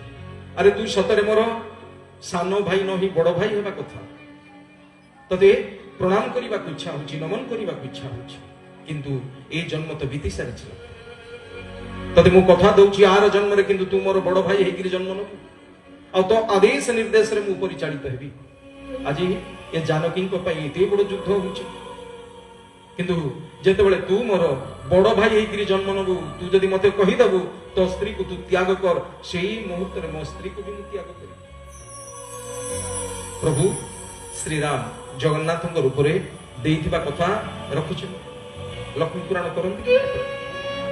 ଆରେ ତୁ ସତରେ ମୋର ସାନ ଭାଇ ନହି ବଡ଼ ଭାଇ ହେବା କଥା। ତତେ ପ୍ରଣାମ କରିବାକୁ ଇଚ୍ଛା ହଉଛି, ନମନ କରିବାକୁ ଇଚ୍ଛା ହଉଛି, କିନ୍ତୁ ଏଇ ଜନ୍ମ ତ ବିତି ସାରିଛି। ତତେ ମୁଁ କଥା ଦଉଛି, ଆର ଜନ୍ମରେ କିନ୍ତୁ ତୁ ମୋର ବଡ଼ ଭାଇ ହେଇକିରି ଜନ୍ମ ନେବୁ, ଆଉ ତୋ ଆଦେଶ ନିର୍ଦ୍ଦେଶରେ ମୁଁ ପରିଚାଳିତ ହେବି। ଆଜି ଏ ଜାନକୀଙ୍କ ପାଇଁ ଏତେ ବଡ଼ ଯୁଦ୍ଧ ହଉଛି, କିନ୍ତୁ ଯେତେବେଳେ ତୁ ମୋର ବଡ଼ ଭାଇ ହେଇକିରି ଜନ୍ମ ନେବୁ, ତୁ ଯଦି ମତେ କହିଦେବୁ ତୋ ସ୍ତ୍ରୀକୁ ତୁ ତ୍ୟାଗ କର, ସେଇ ମୁହୂର୍ତ୍ତରେ ମୋ ସ୍ତ୍ରୀକୁ ବି ମୁଁ ତ୍ୟାଗ କରିବି। ପ୍ରଭୁ ଶ୍ରୀରାମ ଜଗନ୍ନାଥଙ୍କ ରୂପରେ ଦେଇଥିବା କଥା ରଖିଛନ୍ତି। ଲକ୍ଷ୍ମୀ ପୁରାଣ କରନ୍ତି।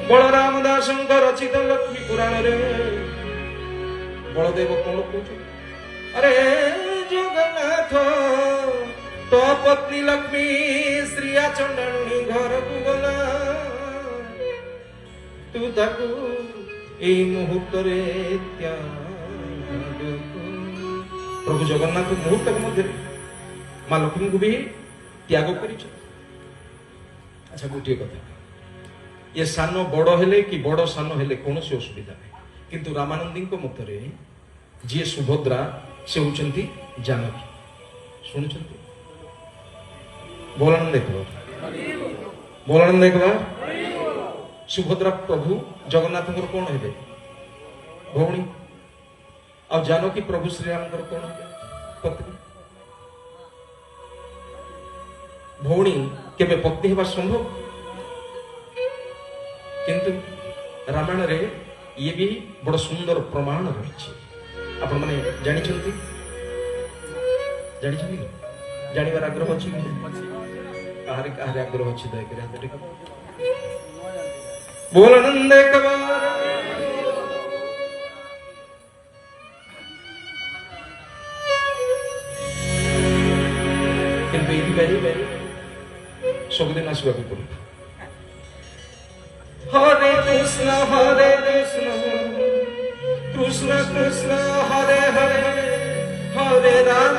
ବଳରାମ ଦାସଙ୍କ ରଚିତ ଲକ୍ଷ୍ମୀ ପୁରାଣରେ ବଳଦେବ କଣ କହୁଛନ୍ତି? ଆରେ ଜଗନ୍ନାଥ, तो पत्नी लक्ष्मी श्रिया चंडाणी घर को गला, तू ताकू ए मुहूर्त रे त्याग। प्रभु जगन्नाथ मुहूर्त मध्य माँ लक्ष्मी को भी त्याग कर। अच्छा गोटे कथा, ये सान बड़ हेले कि बड़ सान हेले कौन से असुविधा नहीं, किंतु रामानंदी मत जी सुभद्रा से होती जानकी। शुणुंट बोलानंद एक बार, बोलानंद एक बार। सुभद्रा प्रभु जगन्नाथ कौन है? भौणी। आ जानकी प्रभु श्रीराम कौन है? पत्नी। भौणी केबे पत्नी हेबा संभव? किंतु रामायण रे ये भी बड़ सुंदर प्रमाण रही। आपण माने जानी छंती, जानी छंती, जानिबार आग्रह अछि? काहरे काहरे आग्रह अछि? दया करे हाथ टेक। बोल आनंद एक बार। किंतु ये भी सबदिन आसवा को पड़े। हरे कृष्ण कृष्ण कृष्ण हरे हरे, हरे राम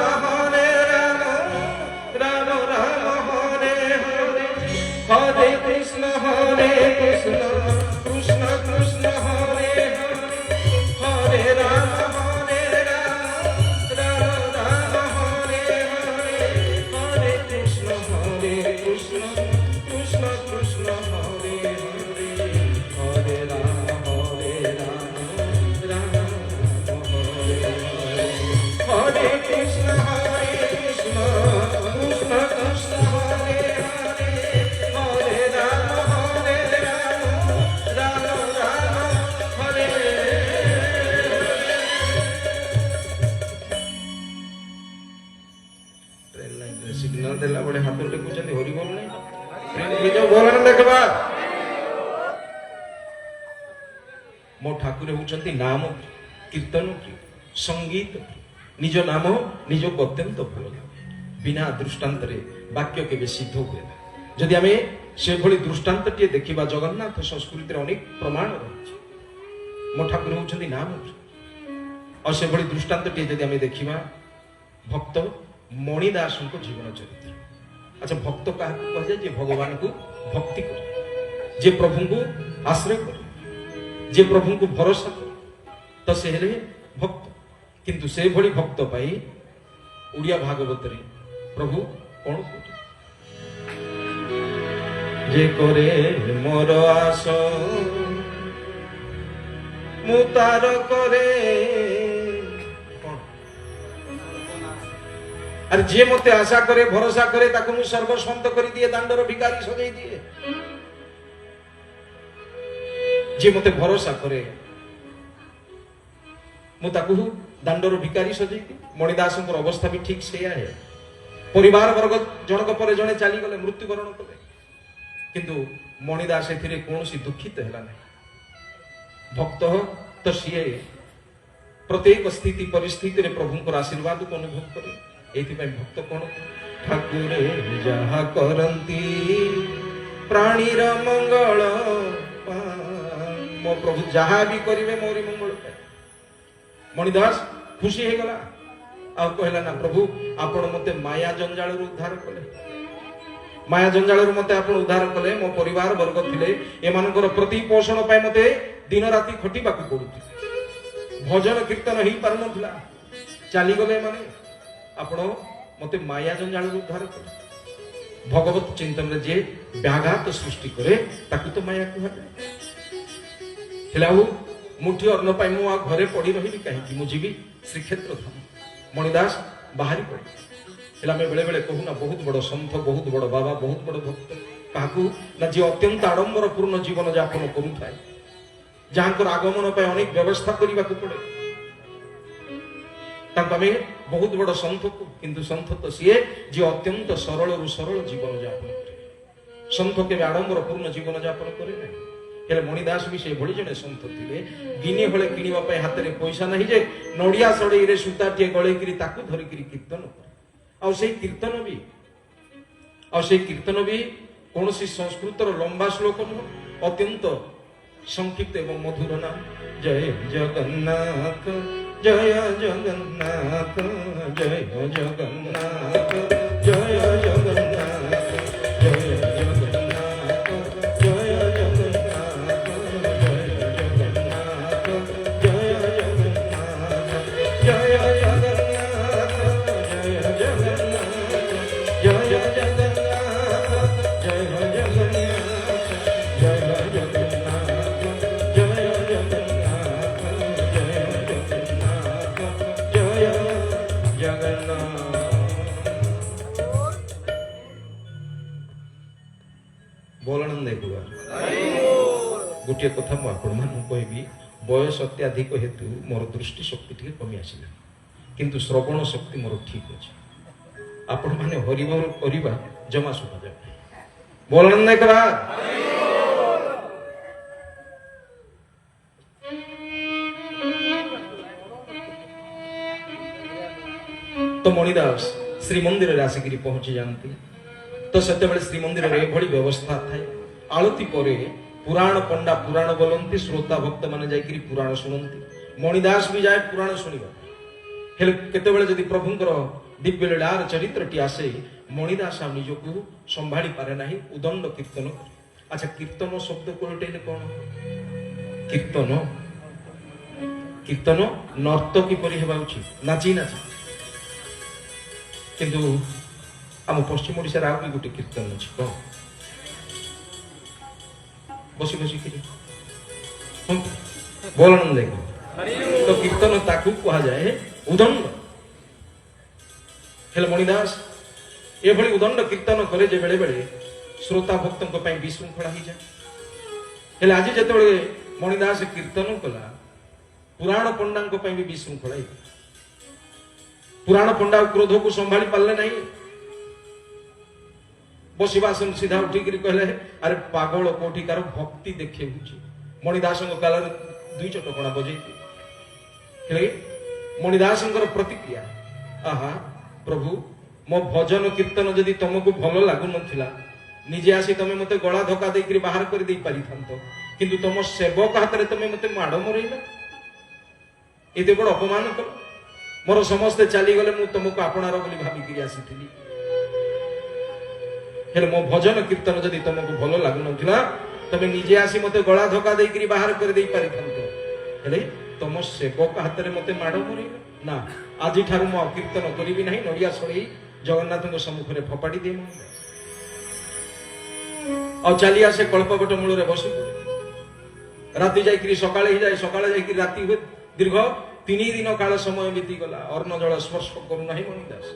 राम राम हरे हरे, हरे कृष्ण कृष्ण कृष्ण हरे हरे, हरे राम राम राम हरे हरे, हरे कृष्ण कृष्ण कृष्ण हरे हरे, हरे राम राम राम हरे हरे, हरे कृष्ण ନିଜ ଭରଣ ଦେଖବା ମୋ ଠାକୁର ହେଉଛନ୍ତି ନାମ କୀର୍ତ୍ତନ ପ୍ରିୟ ସଙ୍ଗୀତ ନିଜ ନାମ ନିଜକୁ ଅତ୍ୟନ୍ତ ଭଲ ଲାଗେ ବିନା ଦୃଷ୍ଟାନ୍ତରେ ବାକ୍ୟ କେବେ ସିଦ୍ଧ ହୁଏ ନା ଯଦି ଆମେ ସେଭଳି ଦୃଷ୍ଟାନ୍ତଟିଏ ଦେଖିବା ଜଗନ୍ନାଥ ସଂସ୍କୃତିରେ ଅନେକ ପ୍ରମାଣ ରହିଛି ମୋ ଠାକୁର ହେଉଛନ୍ତି ନାମ ପ୍ରିୟ ଆଉ ସେଭଳି ଦୃଷ୍ଟାନ୍ତଟିଏ ଯଦି ଆମେ ଦେଖିବା ଭକ୍ତ ମଣିଦାସଙ୍କ ଜୀବନ ଚରିତ୍ର ଆଚ୍ଛା ଭକ୍ତ କାହାକୁ କୁହାଯାଏ ଯେ ଭଗବାନଙ୍କୁ ଭକ୍ତି କରେ ଯେ ପ୍ରଭୁଙ୍କୁ ଆଶ୍ରୟ କରେ ଯେ ପ୍ରଭୁଙ୍କୁ ଭରସା କରେ ତ ସେ ହେଲେ ଭକ୍ତ କିନ୍ତୁ ସେଭଳି ଭକ୍ତ ପାଇଁ ଓଡ଼ିଆ ଭାଗବତରେ ପ୍ରଭୁ କଣ କହୁଛନ୍ତି ଯେ କରେ ମୋର ଆଶ ମୁଁ ତାର କରେ আরে যে মতে আশা করে ভরসা করে তাকে মু সর্বসন্ত করে দিয়ে দাণ্ডর ভিখারি সজাই দিয়ে যে মতে ভরসা করে মু তাকে দাণ্ডর ভিখারি সজাই দিଏ মণিদাসଙ୍କର অবস্থা भी ঠিক ସେଇଆ है পরিবার বর্গ জনক পরে জনে চালি গলে মৃত্যুবরণ কলে কিন্তু মণিদাস এথিরে কোনসি দুঃখিত হেলা নাই ভক্ত তো সিଏ প্রত্যেক স্থিতি পরিস্থিতিরে প্রভুଙ୍କର আশীর্বাদକୁ অনুভব করে এইଥିପାଇଁ ভক্ত কোন ঠাকুরে যাহা করন্তি প্রাণীর মঙ্গল মো প্রভু যাহা भी করিবে মোরি মঙ্গল মণিদাস খুশি হয়ে গলা আর কহিলা না প্রভু আপন মতে মায়া জঞ্জালରୁ উদ্ধার কলে মায়া জঞ্জালରୁ মতে আপন উদ্ধার কলে মো পরিবার বর্গ থিলে এমানଙ୍କର প্রতিপোষণ পাই মতে দিন রাতি খটিବାକୁ পড়ুଥିଲା ভজন কীর্তন ହେଇ ପାରୁନଥିଲା ଚାଲି ଗଲେ ମାନେ ଆପଣ মতে মায়া জঞ্জালରୁ উদ্ধার কলে ভগবত চিন্তନରେ যে ব্যাঘাত সৃষ্টি করে তাକୁ তো মায়া କୁହାଯାଏ ହେଲେ ଆଉ মুঠি অন্ন পাই মু ঘরে পড়ি রহিলি কাহিকি মু ଯିବି শ্রীক্ষেত্র ধাম মণিদাস বাহারি পড়ে ହେଲେ ଆମେ ବେଳେ ବେଳେ କହୁ ନା ବହୁତ ବଡ଼ ସନ୍ଥ ବହୁତ ବଡ଼ ବାବା ବହୁତ ବଡ଼ ଭକ୍ତ କାହାକୁ ନା ଯିଏ ଅତ୍ୟନ୍ତ ଆଡମ୍ବର ପୂର୍ଣ୍ଣ ଜୀବନ ଯାପନ କରୁଥାଏ ଯାହାଙ୍କର ଆଗମନ ପାଇଁ ଅନେକ ବ୍ୟବସ୍ଥା କରିବାକୁ ପଡେ ତାଙ୍କୁ ଆମେ ବହୁତ ବଡ଼ ସନ୍ଥ କିନ୍ତୁ ସନ୍ଥ ତ ସିଏ ଯିଏ ଅତ୍ୟନ୍ତ ସରଳରୁ ସରଳ ଜୀବନ ଯାପନ କରେ ସନ୍ଥ କେବେ ଆଡମ୍ବର ପୂର୍ଣ୍ଣ ଜୀବନ ଯାପନ କରେ ନାହିଁ ହେଲେ ମଣିଦାସ ବି ସେଭଳି ଜଣେ ସନ୍ଥ ଥିଲେ ଗିନି ହଳେ କିଣିବା ପାଇଁ ହାତରେ ପଇସା ନାହିଁ ଯେ ନଡ଼ିଆ ସଢ଼େଇରେ ସୂତାଟିଏ ଗଳେଇକିରି ତାକୁ ଧରିକିରି କୀର୍ତ୍ତନ କରେ ଆଉ ସେଇ କୀର୍ତ୍ତନ ବି କୌଣସି ସଂସ୍କୃତର ଲମ୍ବା ଶ୍ଲୋକ ନୁହଁ ଅତ୍ୟନ୍ତ ସଂକ୍ଷିପ୍ତ ଏବଂ ମଧୁର ନାମ ଜୟ ଜଗନ୍ନାଥ ଜୟ ଜଗନ୍ନାଥ ଜୟ ଜଗନ୍ନାଥ ଜୟ ଜଗନ୍ନାଥ ଜୟ ଜଗନ୍ନାଥ ଜୟ ଜଗନ୍ନାଥ ଜୟ ଜଗନ୍ନାଥ ଜୟ ଜଗନ୍ନାଥ ଜୟ ଜଗନ୍ନାଥ ଜୟ ଜଗନ୍ନାଥ ଜୟ गोटे कथा मु आपण मानू कहबी बयस अत्याधिक हेतु मोर दृष्टि शक्ति टिके कमी आसिला किंतु श्रवण शक्ति मोर ठीक अछि आपण माने हरिबोल करिबा जमा सुना जाय बोलन नै करा तो मणिदास श्री मंदिर रे आसिकरी पहुंची जानती तो सेते बेले श्री मंदिर रे भली व्यवस्था थाए आलती परे पुराण पंडा पुराण बोलती श्रोता भक्त माने जाइकरी पुराण सुनती मणिदास भी जाए पुराण सुनिबा हेले केते बेले जदी प्रभुंकर दिव्य लीलार चरित्रटी आसे मणिदास आ निजको संभाळी पारे नाही उदंड कीर्तन करे अच्छा कीर्तन शब्द कोलटेले कोन कीर्तन कीर्तन नर्तकी परि हेबा उचित नाची नाची किंतु आम पश्चिम ओडिशा रे आउ गोटे कीर्तन अछि को बसी बसी करी बोलन देखो तो कीर्तन ताकू कहा जाए उदंड हेले मणिदास ए भली उदंड कीर्तन करे जे बेले बेले श्रोता भक्तों पई विशृंखला ही जाए हेले आज जते बेले मणिदास कीर्तन कला पुराण पंडा पई भी विशृंखला ही पुराण पंडा क्रोध को संभाली पाले नहीं बसवा सीधा उठिक कहले अरे पागल कोठिकार भक्ति देखे मणिदास काल दुई चटकणा बजे मणिदास प्रतिक्रिया आहा प्रभु मो भजन कीर्तन जदि तुमको भल लगु नथिला निजे आसी तमे मते गला धक्का देकरी बाहर कर दे पारि थांतो किंतु तुम सेवक हाथ तमे मते माड़ मरैला एते बड़ अपमान कर मोर समस्ते चली गले मु तुमको आपणार बोली भाबिकी आसीथिली हेले मो भजन कीर्तन जदि तुमको भल लगु नथिला तमे निजे आसी मते गला धक्का देकरी बाहर कर दे पारि थांतो हेले तुम सेवक हाथ रे मते माड़ मरैला ना आज ठारू मो कीर्तन करिबी नाही नडिया सळी जगन्नाथ सम्मुख में फपाड़ी दे और चली आसे कल्पवट मूल बस राति जाकि सका जाए सका जाकि राति हुए दीर्घ 3 दिन काल समय बीती गला अर्ण जल स्पर्श करूना मणिदास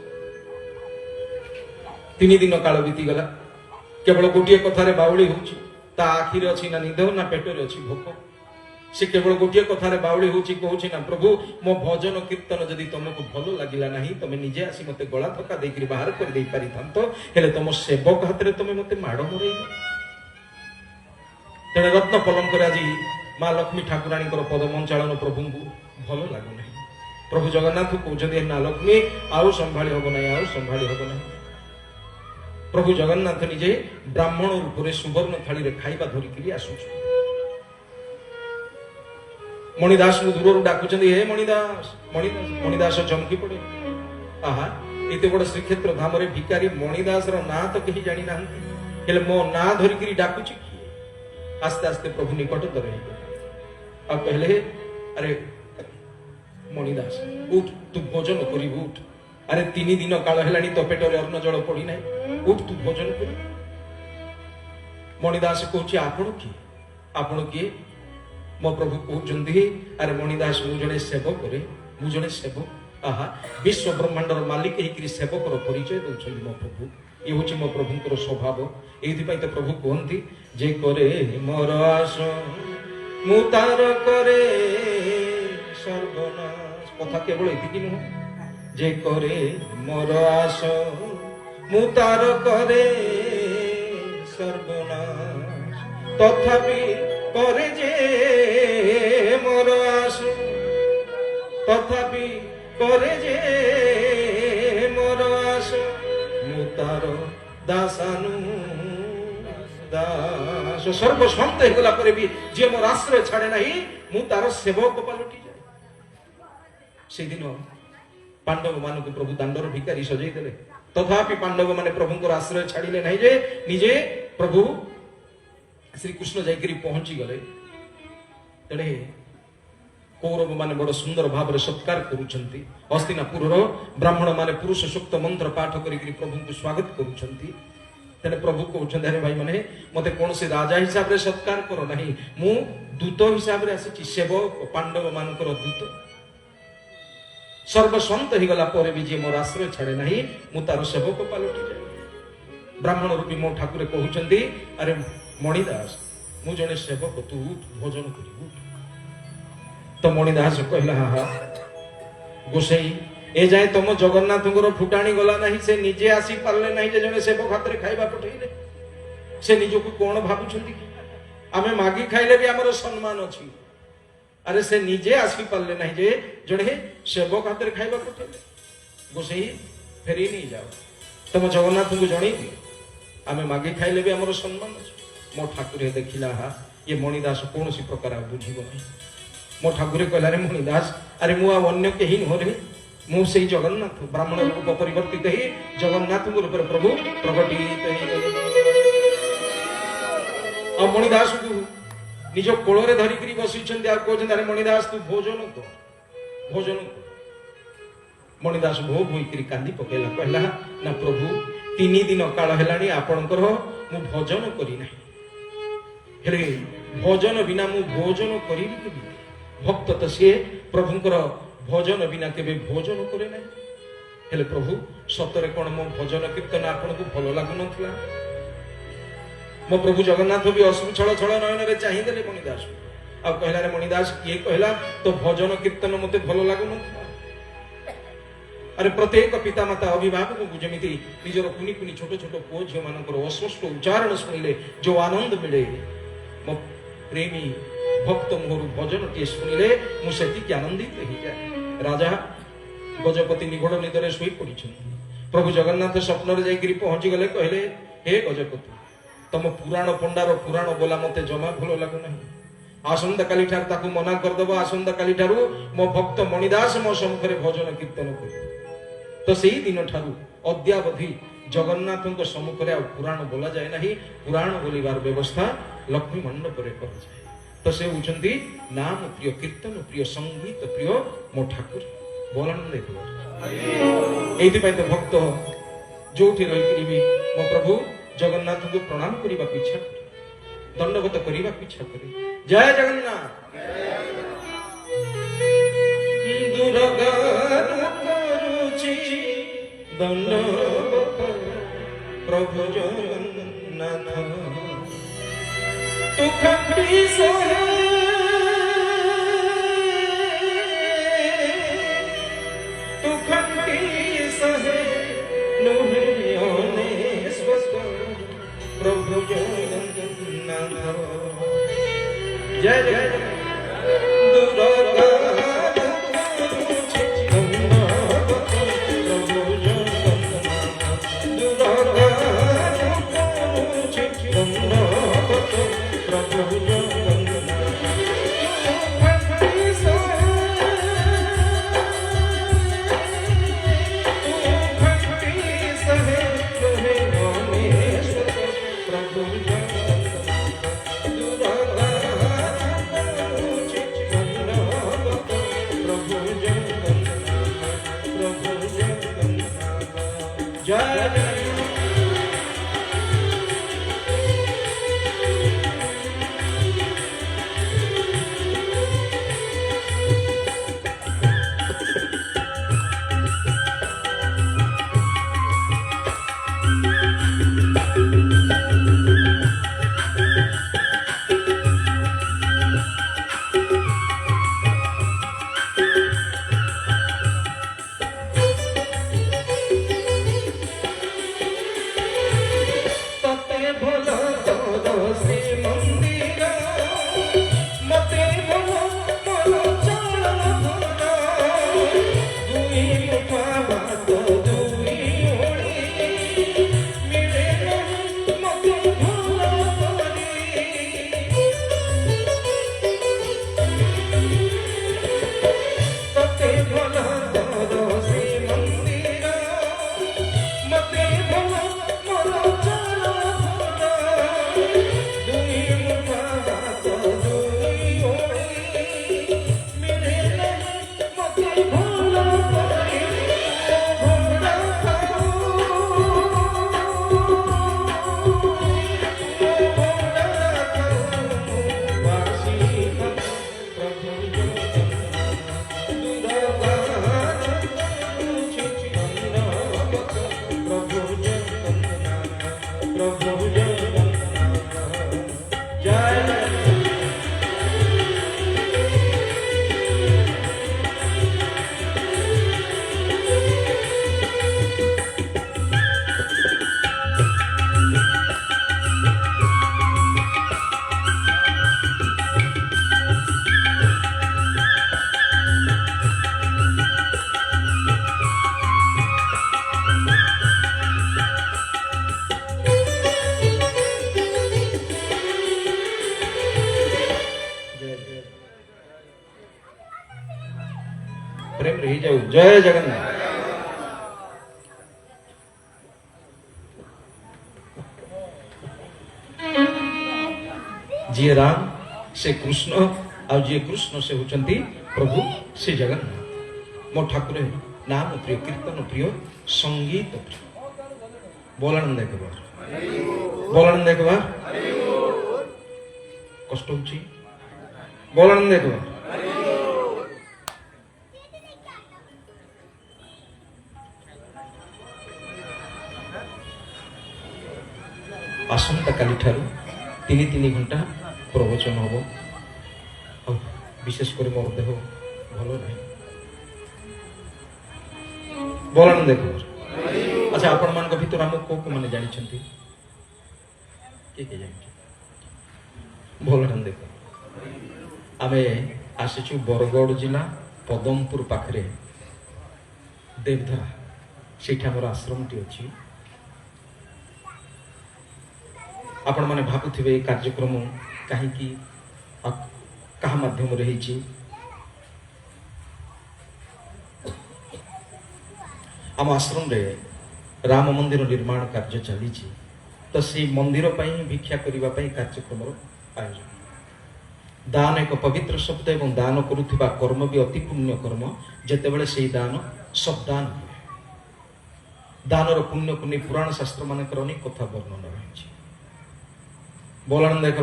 3 दिन काल बीती गला केवल गोटे कथार बाउली होची ता आखिर अच्छी ना निद ना पेटर अच्छी भोक से केवल गोटे कथार बाउली होची कहूची ना प्रभु मो भजन कीर्तन जदि तुमको भल लगिला नहीं तुम निजे आसी मते गला धक्का देकरी बाहर कर दे पारि थांतो हेले तुम सेवक हाथ रे तुम मते माड़ मरैला तेरे रत्न पलंक आज माँ लक्ष्मी ठाकुराणी पद मंचालन प्रभु को भल लगुना प्रभु जगन्नाथ कहते ना लक्ष्मी आउ संभाली हम ना आउ संभाली हम ना प्रभु जगन्नाथ निजे ब्राह्मण रूप में सुवर्ण थाली खाइबा धरिकी आसु मणिदास दूर डाकुं हे मणिदास मणिदास मणिदास चमकी पड़े आहा एत बड़ श्रीक्षेत्र धाम भिकारी मणिदास ना तो कहीं जानी ना मो ना धरिकी डाकुची आस्ते आस्ते प्रभु निकटतर आ कहले अरे मणिदास उठ तू भोजन करी उठ अरे 3 दिन काल हेलानी तो पेटर अन्न जल पड़ी ना उठ तू भोजन कर मणिदास कहूँ आपण किए मो प्रभु कहते अरे मणिदास मु जड़े सेवक मु जड़े सेवक आहा विश्व ब्रह्मांडर मालिक होकर सेवकर परिचय दौरान मो प्रभु ये हूँ मो प्रभुंर स्वभाव ये तो प्रभु कहती जे करे मोर आस मु तार करे सर्वनाश कथा केवल ये नुह जे करे मोर आस मु तार करे सर्वनाश तथापि करे जे मोर आस तथापि करे जे मोर आस मु तार दासानु दास सर्वस्वंत होगला पर भी जे मोर आश्रय छाड़े नहीं मु तार सेवक पलटि जाए से दिन पांडव मान को प्रभु दांडर भिकारी सजई देले तथापि पांडव माने प्रभु आश्रय छाड़िले नहीं जे निजे प्रभु श्री कृष्ण जाइकरी पहुंची गले तेरे कौरव माने बड़ सुंदर भाव में सत्कार करुछंती हस्तिनापुर ब्राह्मण माने पुरुष सूक्त मंत्र पाठ करी प्रभु को स्वागत करुछंती तेने प्रभु कहते अरे भाई माने मते कौन से राजा हिसाब रे सत्कार करो नहीं मु दूत हिसाब रे आसी सेवक पांडव मानकर दूत सर्वसंत हो गला पर भी जे मोर आश्रय छाड़े नहीं मु तार सेवक पलटि जाए ब्राह्मण रूपी मो ठाकुर कहते अरे मणिदास मु जने सेवक तू भोजन करी तो मणिदास कहला हा गोसाई ए जाए तुम जगन्नाथ फुटाणी गला नहीं से निजे आसी पारे नहीं जे जने सेवक हाथ रे खाइबा पठेइले से निजको कोन भाबुछंती आमे मागी खाइले भी हमरो सम्मान अछि अरे से निजे आसी पारे नहीं जे जने सेवक हाथ रे खाइबा पठेइले गोसाई फेरी नहीं जाओ तुम जगन्नाथ को जणई आमे मागी खाइले भी हमरो सम्मान अछि मो ठाकुर देखिला हा ये मणिदास कौन सी प्रकार बुझिबो नहीं मो ठाकुर कहला रे मणिदास अरे मु अन्य कहीं न रे मु से जगन्नाथ ब्राह्मण रूप परिवर्तित ही जगन्नाथ रूप प्रभु प्रकटित आ मणिदास को निज कोल रे धरिकरी बसिछन्ते आ कहछन्ते अरे मणिदास तू भोजन कर मणिदास भो भोइकरी कांदी पकेला कहला ना प्रभु 3 दिन काल हेलानी आपणकर मु भोजन करी नाही हेले भोजन बिना मु भोजन करी भक्त तो सी प्रभुंकर भोजन बिना केबे भोजन करे ना हेले प्रभु सतरे कोन मो भोजन कीर्तन आपन को भलो लागु नथला मो प्रभु जगन्नाथ भी अश्रु छल छल नयन रे चाहि देले मणिदास आ कहला रे मणिदास किए कहला तो भोजन कीर्तन मते भलो लागु नथला अरे प्रत्येक पितामाता अभिभावक को जमीती निजर कुनी कुनी छोट छोट पुओ झियो मानकर अस्पष्ट उच्चारण शुणिले जो आनंद मिले मो प्रेमी भक्त मोहरु भजन टी शुणिले मु सेति आनंदित हो जाए। राजा गजपति निगोड़ निदरे शोई पड़ी प्रभु जगन्नाथ स्वप्न जाकि पहुंची गले कहले हे गजपति तुम पुराण पंडार पुराण बोला मते जमा भल लगुना आसंता काली ठार ताकू मना करदेव आसंता काली ठारू मो भक्त मणिदास मो सम्मुखरे भजन कीर्तन कर तो सेही दिन ठारू अद्यावधि जगन्नाथ सम्मुखरे आ पुराण बोला जाए ना पुराण बोलिबार व्यवस्था लक्ष्मी मंडप रे कर जाए तो से होचंती नाम प्रिय कीर्तन प्रिय संगीत प्रिय मो ठाकुर बोलन देखो एथि पय तो भक्त जोठी रही भी मो प्रभु जगन्नाथ को प्रणाम करने को इच्छा करे दंडवत करने को इच्छा करे। जय जगन्नाथ दंडवत प्रभु जगन्नाथ तू खंडी सहे तू खंडी सहे नुहे प्रभु जगन्नाथ जय जय दुर्गा प्रेम रही जाओ। जय जगन्नाथ। जी राम से कृष्ण आ जी कृष्ण से होचंती प्रभु श्री जगन्नाथ। मो ठाकुर नाम प्रिय कीर्तन प्रिय संगीत प्रिय बोलन देखबार कष्ट होची बोलन देखबार आसंता काली ठारू 3 घंटा प्रवचन हम विशेष कर मोर देह भल ना बोलन देखो अच्छा आपण मान को भितर हम को माने जानि छंती के जानि बोलन देखो आमे आसीचु बरगड़ जिला पदमपुर पाखरे देवधरा सेठी हमर आश्रम टी अछि आपण माने भाबुथिबे कार्यक्रम काहे की कहा माध्यम रही छी आम आश्रम रे राम मंदिर निर्माण कार्य चली तो से मंदिर भिक्षा करने कार्यक्रम आयोजन दान एक पवित्र शब्द एवं दान करुवा कर्म भी अति पुण्य कर्म जितेबाला से दान सब दान हुए दानर पुण्य को नहीं पुराण शास्त्र मानकर अनेक कथा वर्णन रही बोलन देख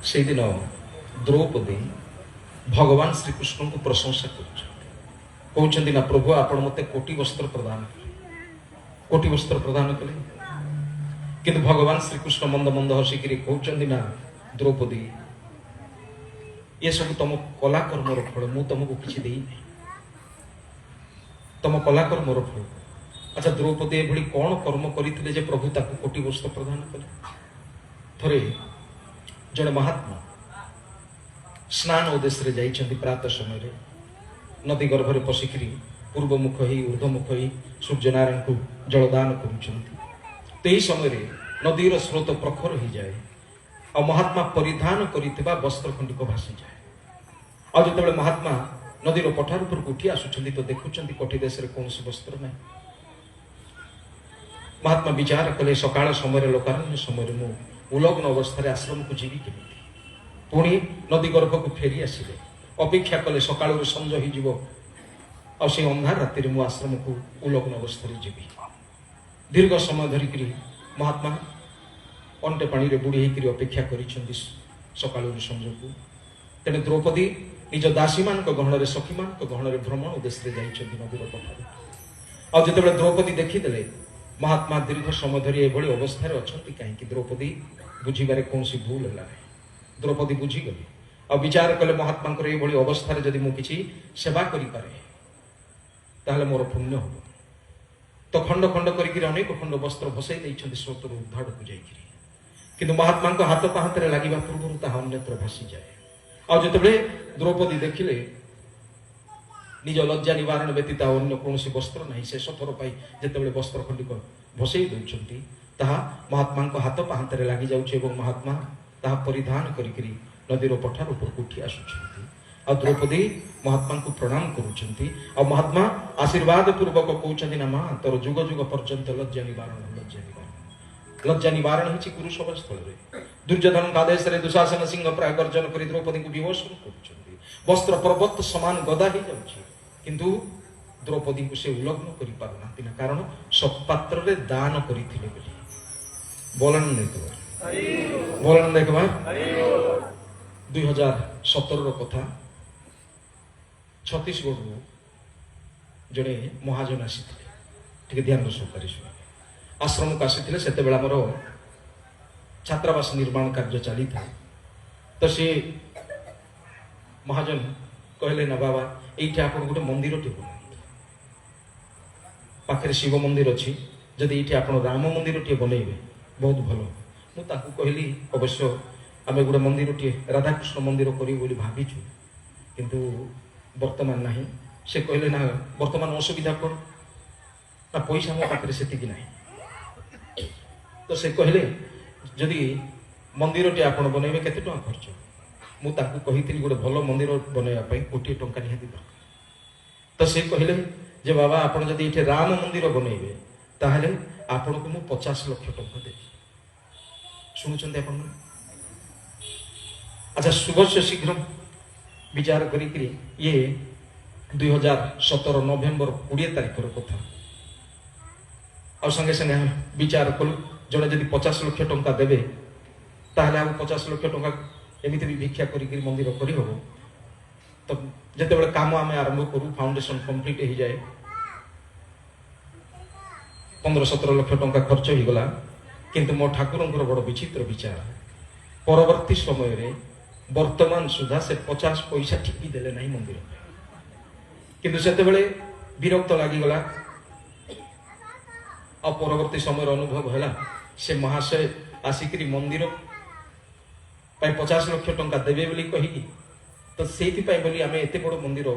से दिन द्रौपदी भगवान श्रीकृष्ण को प्रशंसा कहते ना प्रभु आपण मते कोटि वस्त्र प्रदान कले किंतु भगवान श्रीकृष्ण मंद मंद हसिकी कहते ना द्रौपदी ये सब तुम कलाकर्मर फल मु तुमको किसी दे तुम कलाकर्मर फल अच्छा द्रौपदी एभली कौन कर्म करते जे प्रभु ताको कोटि वस्त्र प्रदान कले थरे जड़े महात्मा स्नान उद्देश्य जाइछन्ति प्रातः समय नदी गर्भरे पशिकी पूर्वमुख ही ऊर्ध्वमुख ही सूर्यनारायण को जलदान कर समय नदीर स्रोत प्रखर हो जाए और महात्मा परिधान करिथिबा वस्त्र खंडिक भासी जाए और जो महात्मा नदीर पठार उपर उठी आसुछन्ति तो देखुछन्ति कोठी देश रे कौन वस्त्र नहीं महात्मा विचार कले सकाळ समय लोकारण्य समय मु उलग्न अवस्था आश्रम को जीवी केमिति पुणी नदी गर्भ को फेरी आसिले अपेक्षा कले सकाळ संज हो और से अंधार राति मु आश्रम को उलग्न अवस्था जीवी दीर्घ समय धरिक महात्मा अंटे पानी रे बुड़ी होकर अपेक्षा करिसेंति सकाळ संज को तेने द्रौपदी निज दासी मान गहन सखी मान गहन भ्रमण उद्देश्य जाइछन्ति नदीर पठार और जितेबाला द्रौपदी देखीदेले महात्मा दीर्घ समय धरी एभली अवस्था अच्छा कहीं द्रौपदी बुझीबारे कौन भूल है द्रौपदी बुझीगली और विचार कले महात्मा ये अवस्था जदि मुझे सेवा करें मोर पुण्य हम तो खंड खंड कर अनेक खंड वस्त्र भसई देते स्रोत उद्धाड़ को जाकि किंतु महात्मा हाथ पाहात लगे पूर्व ताहा अन्यत्र भासी जाए और जिते द्रौपदी देखिले निज लज्जा निवारण व्यतीत अन्य कौन वस्त्र ना शेष थर पाई जिते वस्त्र खंडिक भसई दौरान ताहा महात्मा हाथ पाहात लगी जाऊँ महात्मा ताहा परिधान करी नदीर पठार उपर उठी आसुछन्ति और द्रौपदी महात्मा को प्रणाम करुछन्ति और महात्मा आशीर्वाद पूर्वक कहउछन्ति ना मां तोर जुग जुग पर्यंत लज्जा निवारण हिछि कुरुशव स्थल रे दुर्योधन आदेश रे दुशासन सिंह प्राय गर्जन करी द्रौपदी को विमोचन करुछन्ति वस्त्र पर्वत समान गदा ही जाउछि किंतु द्रौपदी को से उल्लग्न करि पारनाति ना कारण सत्पात्र रे दान करिथिले बोली बोलन नहीं बोलन देखबा 2017 कथा छत्तीसगढ़ जड़े महाजन आसी ध्यान सहकारी आश्रम को आसी से आमर छात्रावास निर्माण कार्य चली था तो सी महाजन कहले ना बाबा ये आप गोटे मंदिर टे बना पाखे शिव मंदिर अच्छी जदि ये आप राम मंदिर टे बनइबे बहुत भल मुझे कहली अवश्य आम गोटे मंदिर टे राधाकृष्ण मंदिर करी भाविचु किंतु वर्तमान ना से कहले ना वर्तमान असुविधा कौन ना पैसा मो पाखे से ना तो से कहले जदि मंदिर टे आप बनइबे केते टका खर्च मुझे कही गोटे भल मंदिर बनवाई कोटी टंका निहाती दरकार तो से कहले जे बाबा आप जदि ये राम मंदिर बनइबे ताहले आपण को मु 50 लाख टंका देबी शुणुचंती आपण अच्छा शुभ से शीघ्र विचार करी ये 2017 नवेम्बर 20 तारिखर कथा और संगे संगे विचार कलु जड़े जदि 50 लाख टंका देवे ताहले आ 50 लाख टंका एमती भी भिक्षा करी मंदिर करी हबो तो जिते काम आम आरंभ करूँ फाउंडेशन कंप्लीट हो जाए 15-17 लाख टंका खर्च हो गला কিন্তু ମୋ ଠାକୁରଙ୍କର ବଡ଼ ବିଚିତ୍ର ବିଚାର, ପରବର୍ତ୍ତୀ ସମୟରେ ବର୍ତ୍ତମାନ ସୁଦ୍ଧା ସେ 50 ପଇସା ଠିପି ଦେଲେ ନାହିଁ ମନ୍ଦିର। କିନ୍ତୁ ସେତେବେଳେ ବିରକ୍ତ ଲାଗିଗଲା। ଆଉ ପରବର୍ତ୍ତୀ ସମୟରେ ଅନୁଭବ ହେଲା ସେ ମହାଶୟ ଆସିକିରି ମନ୍ଦିର ପାଇଁ 50 ଲକ୍ଷ ଟଙ୍କା ଦେବେ ବୋଲି କହିକି, ତ ସେଇଥିପାଇଁ ବୋଲି ଆମେ ଏତେ ବଡ଼ ମନ୍ଦିର।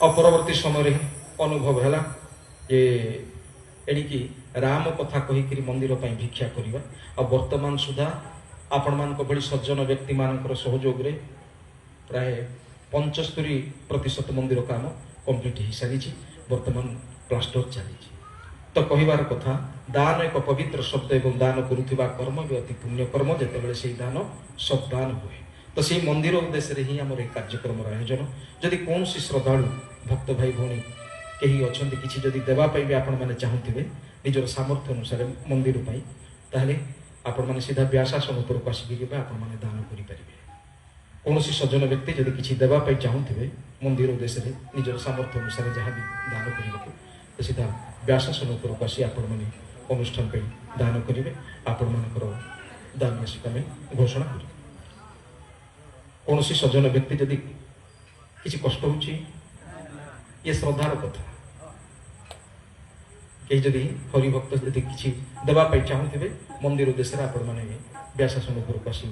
ଆଉ ପରବର୍ତ୍ତୀ ସମୟରେ ଅନୁଭବ ହେଲା ଯେ ଏଣିକି ରାମ କଥା କହିକିରି ମନ୍ଦିର ପାଇଁ ଭିକ୍ଷା କରିବା। ଆଉ ବର୍ତ୍ତମାନ ସୁଦ୍ଧା ଆପଣମାନଙ୍କ ଭଳି ସଜ୍ଜନ ବ୍ୟକ୍ତିମାନଙ୍କର ସହଯୋଗରେ ପ୍ରାୟ 75% ମନ୍ଦିର କାମ କମ୍ପ୍ଲିଟ୍ ହେଇସାରିଛି। ବର୍ତ୍ତମାନ ପ୍ଲାଷ୍ଟର ଚାଲିଛି। ତ କହିବାର କଥା, ଦାନ ଏକ ପବିତ୍ର ଶବ୍ଦ ଏବଂ ଦାନ କରୁଥିବା କର୍ମ ବି ଅତି ପୁଣ୍ୟ କର୍ମ, ଯେତେବେଳେ ସେହି ଦାନ ସଦ୍ଦାନ ହୁଏ। ତ ସେହି ମନ୍ଦିର ଉଦ୍ଦେଶ୍ୟରେ ହିଁ ଆମର ଏହି କାର୍ଯ୍ୟକ୍ରମର ଆୟୋଜନ। ଯଦି କୌଣସି ଶ୍ରଦ୍ଧାଳୁ ଭକ୍ତ ଭାଇ ଭଉଣୀ କେହି ଅଛନ୍ତି, କିଛି ଯଦି ଦେବା ପାଇଁ ବି ଆପଣମାନେ ଚାହୁଁଥିବେ ନିଜର ସାମର୍ଥ୍ୟ ଅନୁସାରେ ମନ୍ଦିର ପାଇଁ, ତାହେଲେ ଆପଣମାନେ ସିଧା ବ୍ୟାସାସନ ଉପରକୁ ଆସିକି ଆପଣମାନେ ଦାନ କରିପାରିବେ। କୌଣସି ସଜ୍ଜନ ବ୍ୟକ୍ତି ଯଦି କିଛି ଦେବା ପାଇଁ ଚାହୁଁଥିବେ ମନ୍ଦିର ଉଦ୍ଦେଶ୍ୟରେ ନିଜର ସାମର୍ଥ୍ୟ ଅନୁସାରେ ଯାହା ବି ଦାନ କରିବାକୁ, ତ ସିଧା ବ୍ୟାସାସନ ଉପରକୁ ଆସି ଆପଣମାନେ ଅନୁଷ୍ଠାନ ପାଇଁ ଦାନ କରିବେ। ଆପଣମାନଙ୍କର ଦାନ ରାଶିକୁ ଆମେ ଘୋଷଣା କରିବୁ। କୌଣସି ସଜ୍ଜନ ବ୍ୟକ୍ତି ଯଦି କିଛି କଷ୍ଟ ହେଉଛି, ଇଏ ଶ୍ରଦ୍ଧାର କଥା। କେହି ଯଦି ହରିଭକ୍ତ ଯଦି କିଛି ଦେବା ପାଇଁ ଚାହୁଁଥିବେ ମନ୍ଦିର ଉଦ୍ଦେଶ୍ୟରେ ଆପଣମାନେ ବ୍ୟାସାସନ ଉପରକୁ ଆସି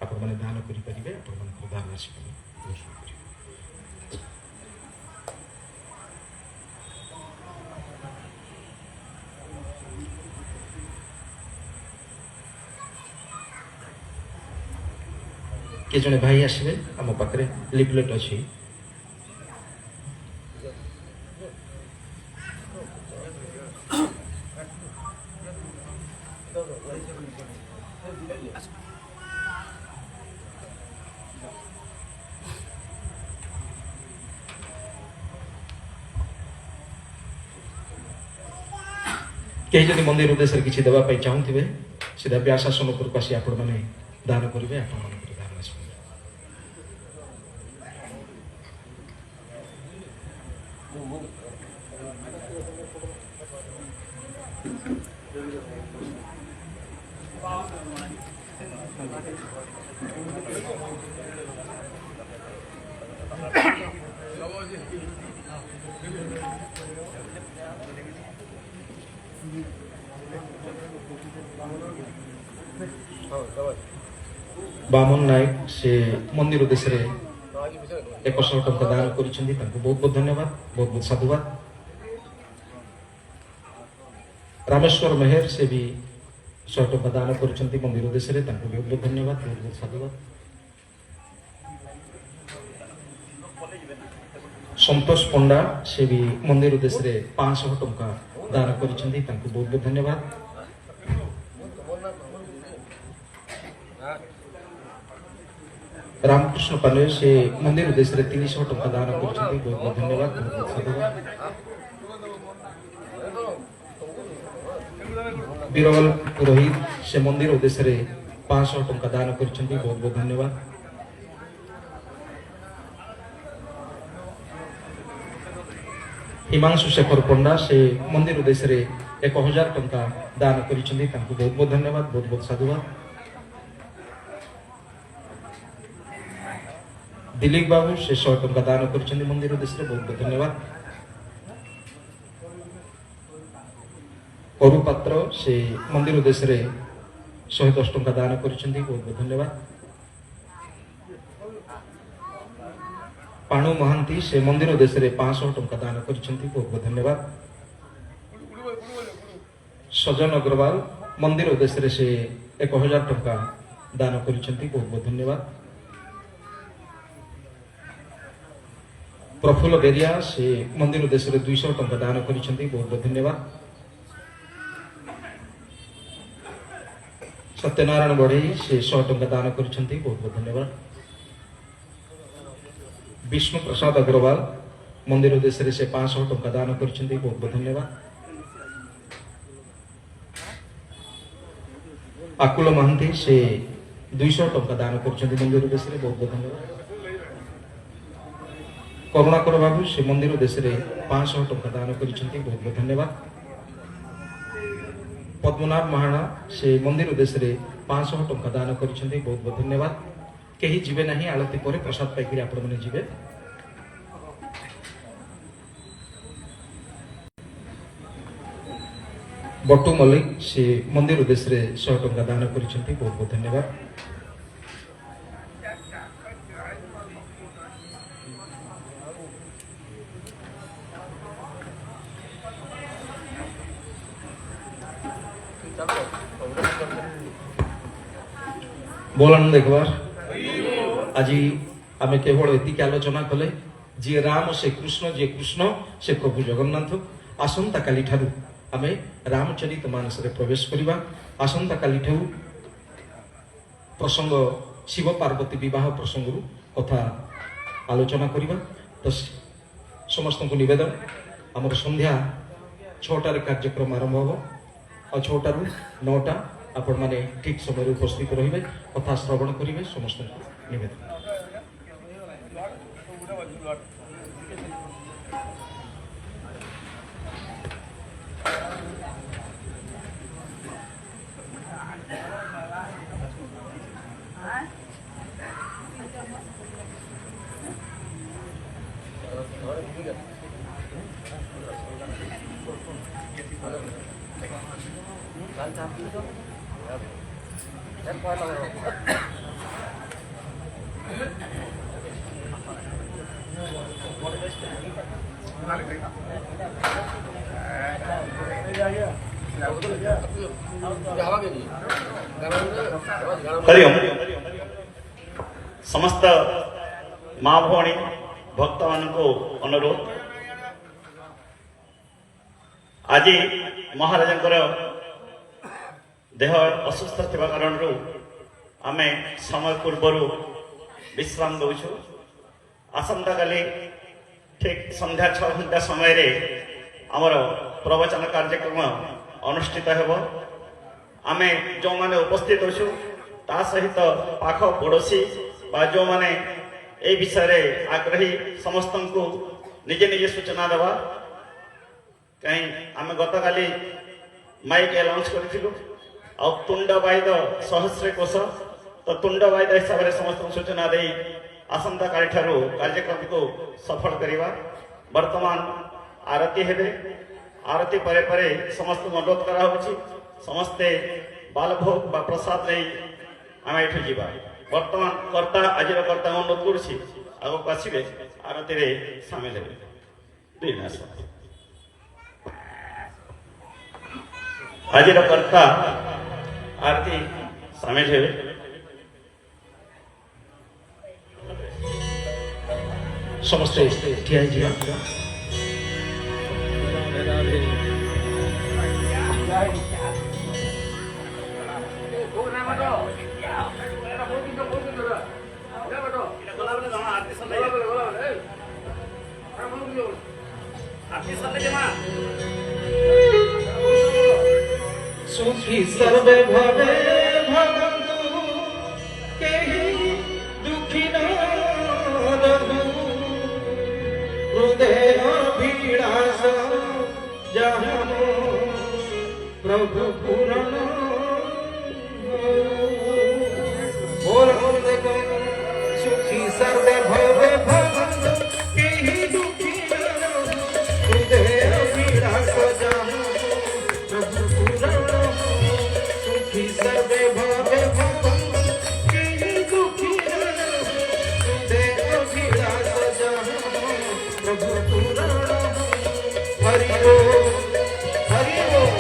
ଆପଣମାନେ ଦାନ କରିପାରିବେ। ଆପଣମାନଙ୍କର ଦାନ ରାଶିକୁ ଘୋଷଣା କରିବେ। କିଏ ଜଣେ ଭାଇ ଆସିବେ, ଆମ ପାଖରେ ଲିଫଲେଟ୍ ଅଛି। କେହି ଯଦି ମନ୍ଦିର ଉଦ୍ଦେଶ୍ୟରେ କିଛି ଦେବା ପାଇଁ ଚାହୁଁଥିବେ ସିଧା ବ୍ୟାସାସନ ଉପରକୁ ଆସି ଆପଣମାନେ ଦାନ କରିବେ। ଆପଣମାନଙ୍କର ଦାନ ଆସିବ। ବାମନ ନାୟକ ସେ ମନ୍ଦିର ଉଦ୍ଦେଶ୍ୟରେ 100 ଟଙ୍କା ଦାନ କରିଛନ୍ତି। ତାଙ୍କୁ ବହୁତ ବହୁତ ଧନ୍ୟବାଦ, ବହୁତ ବହୁତ ସାଧୁବାଦ। ରାମେଶ୍ୱର ମେହେର ସେ ବି 100 ଟଙ୍କା ଦାନ କରିଛନ୍ତି ମନ୍ଦିର ଉଦ୍ଦେଶ୍ୟରେ। ତାଙ୍କୁ ବହୁତ ବହୁତ ଧନ୍ୟବାଦ, ବହୁତ ବହୁତ ସାଧୁବାଦ। ସନ୍ତୋଷ ପଣ୍ଡା ସେ ବି ମନ୍ଦିର ଉଦ୍ଦେଶ୍ୟରେ 500 ଟଙ୍କା ଦାନ କରିଛନ୍ତି। ତାଙ୍କୁ ବହୁତ ବହୁତ ଧନ୍ୟବାଦ। ରାମକୃଷ୍ଣ ପାଣ୍ଡେ ସେ ମନ୍ଦିର ଉଦ୍ଦେଶ୍ୟରେ 300 ଟଙ୍କା ଦାନ କରିଛନ୍ତି। ବହୁତ ବହୁତ ଧନ୍ୟବାଦ, ବହୁତ ବହୁତ ସାଧୁବାଦ। ବୀରବଲ ପୁରୋହିତ ସେ ମନ୍ଦିର ଉଦ୍ଦେଶ୍ୟରେ 500 ଟଙ୍କା ଦାନ କରିଛନ୍ତି। ବହୁତ ବହୁତ ଧନ୍ୟବାଦ। ହିମାଂଶୁ ଶେଖର ପଣ୍ଡା ସେ ମନ୍ଦିର ଉଦ୍ଦେଶ୍ୟରେ 1000 ଟଙ୍କା ଦାନ କରିଛନ୍ତି। ତାଙ୍କୁ ବହୁତ ବହୁତ ଧନ୍ୟବାଦ, ବହୁତ ବହୁତ ସାଧୁବାଦ। ଦିଲ୍ଲୀପ ବାବୁ ସେ 100 ଟଙ୍କା ଦାନ କରିଛନ୍ତି ମନ୍ଦିର ଉଦ୍ଦେଶ୍ୟରେ। ବହୁତ ବହୁତ ଧନ୍ୟବାଦ। କରୁ ପାତ୍ର ସେ ମନ୍ଦିର ଉଦ୍ଦେଶ୍ୟରେ 110 ଟଙ୍କା ଦାନ କରିଛନ୍ତି। ବହୁତ ବହୁତ ଧନ୍ୟବାଦ। ପାଣୁ ମହାନ୍ତି ସେ ମନ୍ଦିର ଉଦ୍ଦେଶ୍ୟରେ 500 ଟଙ୍କା ଦାନ କରିଛନ୍ତି। ବହୁତ ବହୁତ ଧନ୍ୟବାଦ। ସଜନ ଅଗ୍ରୱାଲ ମନ୍ଦିର ଉଦ୍ଦେଶ୍ୟରେ ସେ 1000 ଟଙ୍କା ଦାନ କରିଛନ୍ତି। ବହୁତ ବହୁତ ଧନ୍ୟବାଦ। ପ୍ରଫୁଲ୍ଲ ବେରିଆ ସେ ମନ୍ଦିର ଉଦ୍ଦେଶ୍ୟରେ 200 ଟଙ୍କା ଦାନ କରିଛନ୍ତି। ବହୁତ ବହୁତ ଧନ୍ୟବାଦ। ସତ୍ୟନାରାୟଣ ବଢ଼େଇ ସେ 100 ଟଙ୍କା ଦାନ କରିଛନ୍ତି। ବହୁତ ବହୁତ ଧନ୍ୟବାଦ। ବିଷ୍ଣୁ ପ୍ରସାଦ ଅଗ୍ରୱାଲ ମନ୍ଦିର ଉଦ୍ଦେଶ୍ୟରେ ସେ 500 ଟଙ୍କା ଦାନ କରିଛନ୍ତି। ବହୁତ ବହୁତ ଧନ୍ୟବାଦ। ଆକୁଳ ମହାନ୍ତି ସେ 200 ଟଙ୍କା ଦାନ କରିଛନ୍ତି ମନ୍ଦିର ଉଦ୍ଦେଶ୍ୟରେ। ବହୁତ ବହୁତ ଧନ୍ୟବାଦ। କରୁଣାକର ବାବୁ ସେ ମନ୍ଦିର ଉଦ୍ଦେଶ୍ୟରେ 500 ଟଙ୍କା ଦାନ କରିଛନ୍ତି। ବହୁତ ବହୁତ ଧନ୍ୟବାଦ। पद्मनाभ महाणा से मंदिर उद्देश्य 500 टंका दान करिसेंती बहुत बहुत धन्यवाद कहीं जीवे नहीं आलती पर प्रसाद पाइक आपण मैंने जीवे बट्टू मल्लिक से मंदिर उद्देश्य 100 टंका दान करिसेंती बहुत बहुत धन्यवाद बोलन देखबार आज आम केवल एतिक आलोचना कले जी राम से कृष्ण से प्रभु जगन्नाथ आसंता काली ठारू आमे रामचरित मानस रे प्रवेश करिबा आसंता काली ठारू प्रसंग शिव पार्वती विवाह प्रसंग कथा आलोचना करिबा तो समस्त को निवेदन आमर संध्या 6टार कार्यक्रम आरंभ हो और 6 रु 9टा आपण माने ठीक समय उपस्थित रहिबे कथा श्रवण करिवे समस्त निवेदन हरिओम समस्त माँ भौणी भक्त मान को अनुरोध आज महाराज देह असुस्थ थिबा कारण आम समय पूर्वर विश्राम दौचु आसंता काली ठीक संध्या 6 घंटा समय रे आमर प्रवचन कार्यक्रम अनुष्ठित हेब आमे जो माने उपस्थित होछु ता सहित पाख पड़ोसी बा जो माने ए विषय रे आग्रही समस्त को निजे निजे सूचना देवा कहीं आमे गत काली माइक अनाउंस करथिलु आ तुंड वाइद सहस्र कोश तो तुंड वाइद हिसाब रे समस्त सूचना दे आसंता काली ठारू कार्यक्रम को सफल करिवा वर्तमान आरती हेबे आरती परे परे समस्त अनुरोध करा होछि समस्ते बालभोग बा प्रसाद नहीं आम ये जीवा वर्तमान कर्ता आज कर्ता अनुरोध करुच्छी आगे आसवे आरती रे सामिल हे आज कर्ता आरती सामिल हे समस्ते ठिया जीवा सुखी सर्वे भवे भवन्तु केहि दुखी न रहु हृदय पीड़ास जहाँ प्रभु पूरण सुखी सर्वे भवे भवन्तु केहि दुखी न रहु हृदय पीड़ास जहाँ प्रभु पूरण सुखी सर्वे भवे भवन्तु केहि दुखी न रहु हृदय पीड़ास जहाँ प्रभु पूरण हरि बोल हरि बोल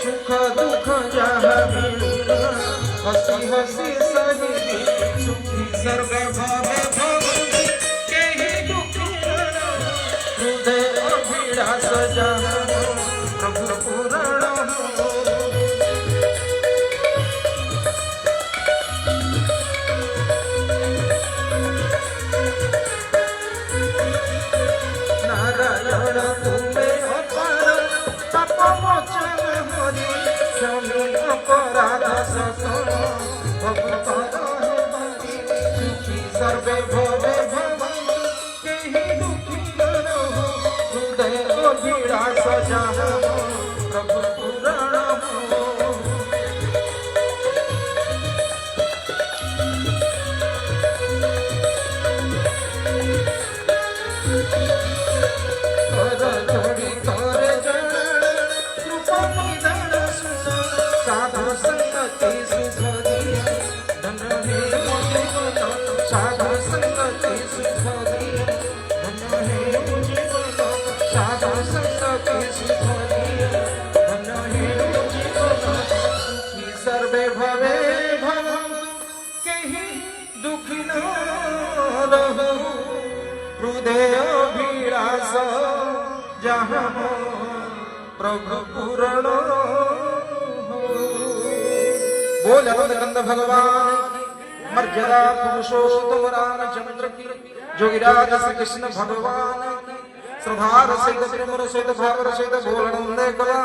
सुख दुख जहाँ सजाना प्रभु पुराण नारायण तुम्हें अपार पाप मोचन हरि क्षमी अपराध ससन भगवत सुखी सर्वे भवे भवन्तु केहि दुखी न रहो हृदय अभिलाष जानो प्रभु पुराण कर जोड़ी कर जन कृपा निधान सुन साधु संगति सुखदिया धन हे मुझे बनो साधु संगति सुखदिया धन हे मुझे बनो साधु संगति सुखदिया धन हे मुझे बनो सुखी सर्वे भवे भवन्तु केहि दुखी न रहो हृदय अभिलाष जहाँ प्रभु पुराण बोल आनंद भगवान मर्यादा पुरुषोत्तम रामचंद्र की जोगिराज श्री कृष्ण भगवान की श्रद्धा रसिक प्रेम रसिक भाव रसिक बोल आनंद कला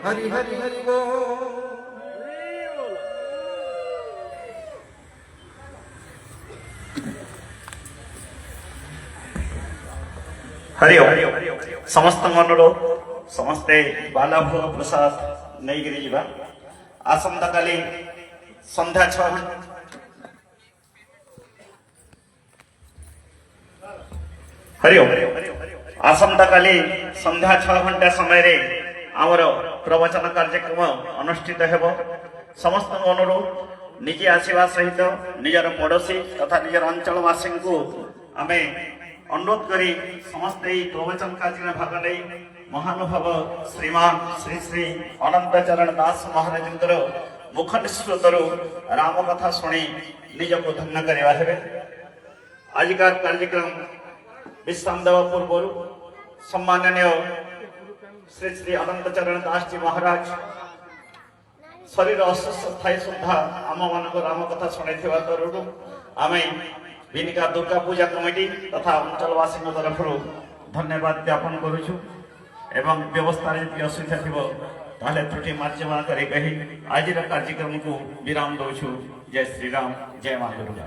हरि हरि हरि बोल हरि ओम समस्त मनरो समस्ते बालाभोग प्रसाद नहीं गिरी जीवा आसंता काली संध्या 6 हरि ओम आसंता काली संध्या 6 घंटा समय रे आमर प्रवचन कार्यक्रम अनुष्ठित हेबो समस्त मनरो निजे आसीबा सहित निजर पड़ोसी तथा निजर अंचलवासी को आमे अनुरोध करी समस्त प्रवचन कार्य भाग नहीं महानुभाव श्रीमान श्री श्री अनंत चरण दास महाराज मुख निश्रुत राम कथा शुणी निज को धन्य करवा हेबे आजिका कार्यक्रम विश्राम देवा पूर्व सम्माननीय श्री श्री अनंत चरण दास जी महाराज शरीर अस्वस्थ थाई सुधा आम मान राम कथा शुणी तरु आम विनिका दुर्गा पूजा कमिटी तथा अंचलवासी तरफ धन्यवाद ज्ञापन करुछु एवं व्यवस्था यदि असुविधा थी ताले त्रुटि मार्जना करी कही आज कार्यक्रम को विराम दौछु। जय श्री राम, जय मां दुर्गा।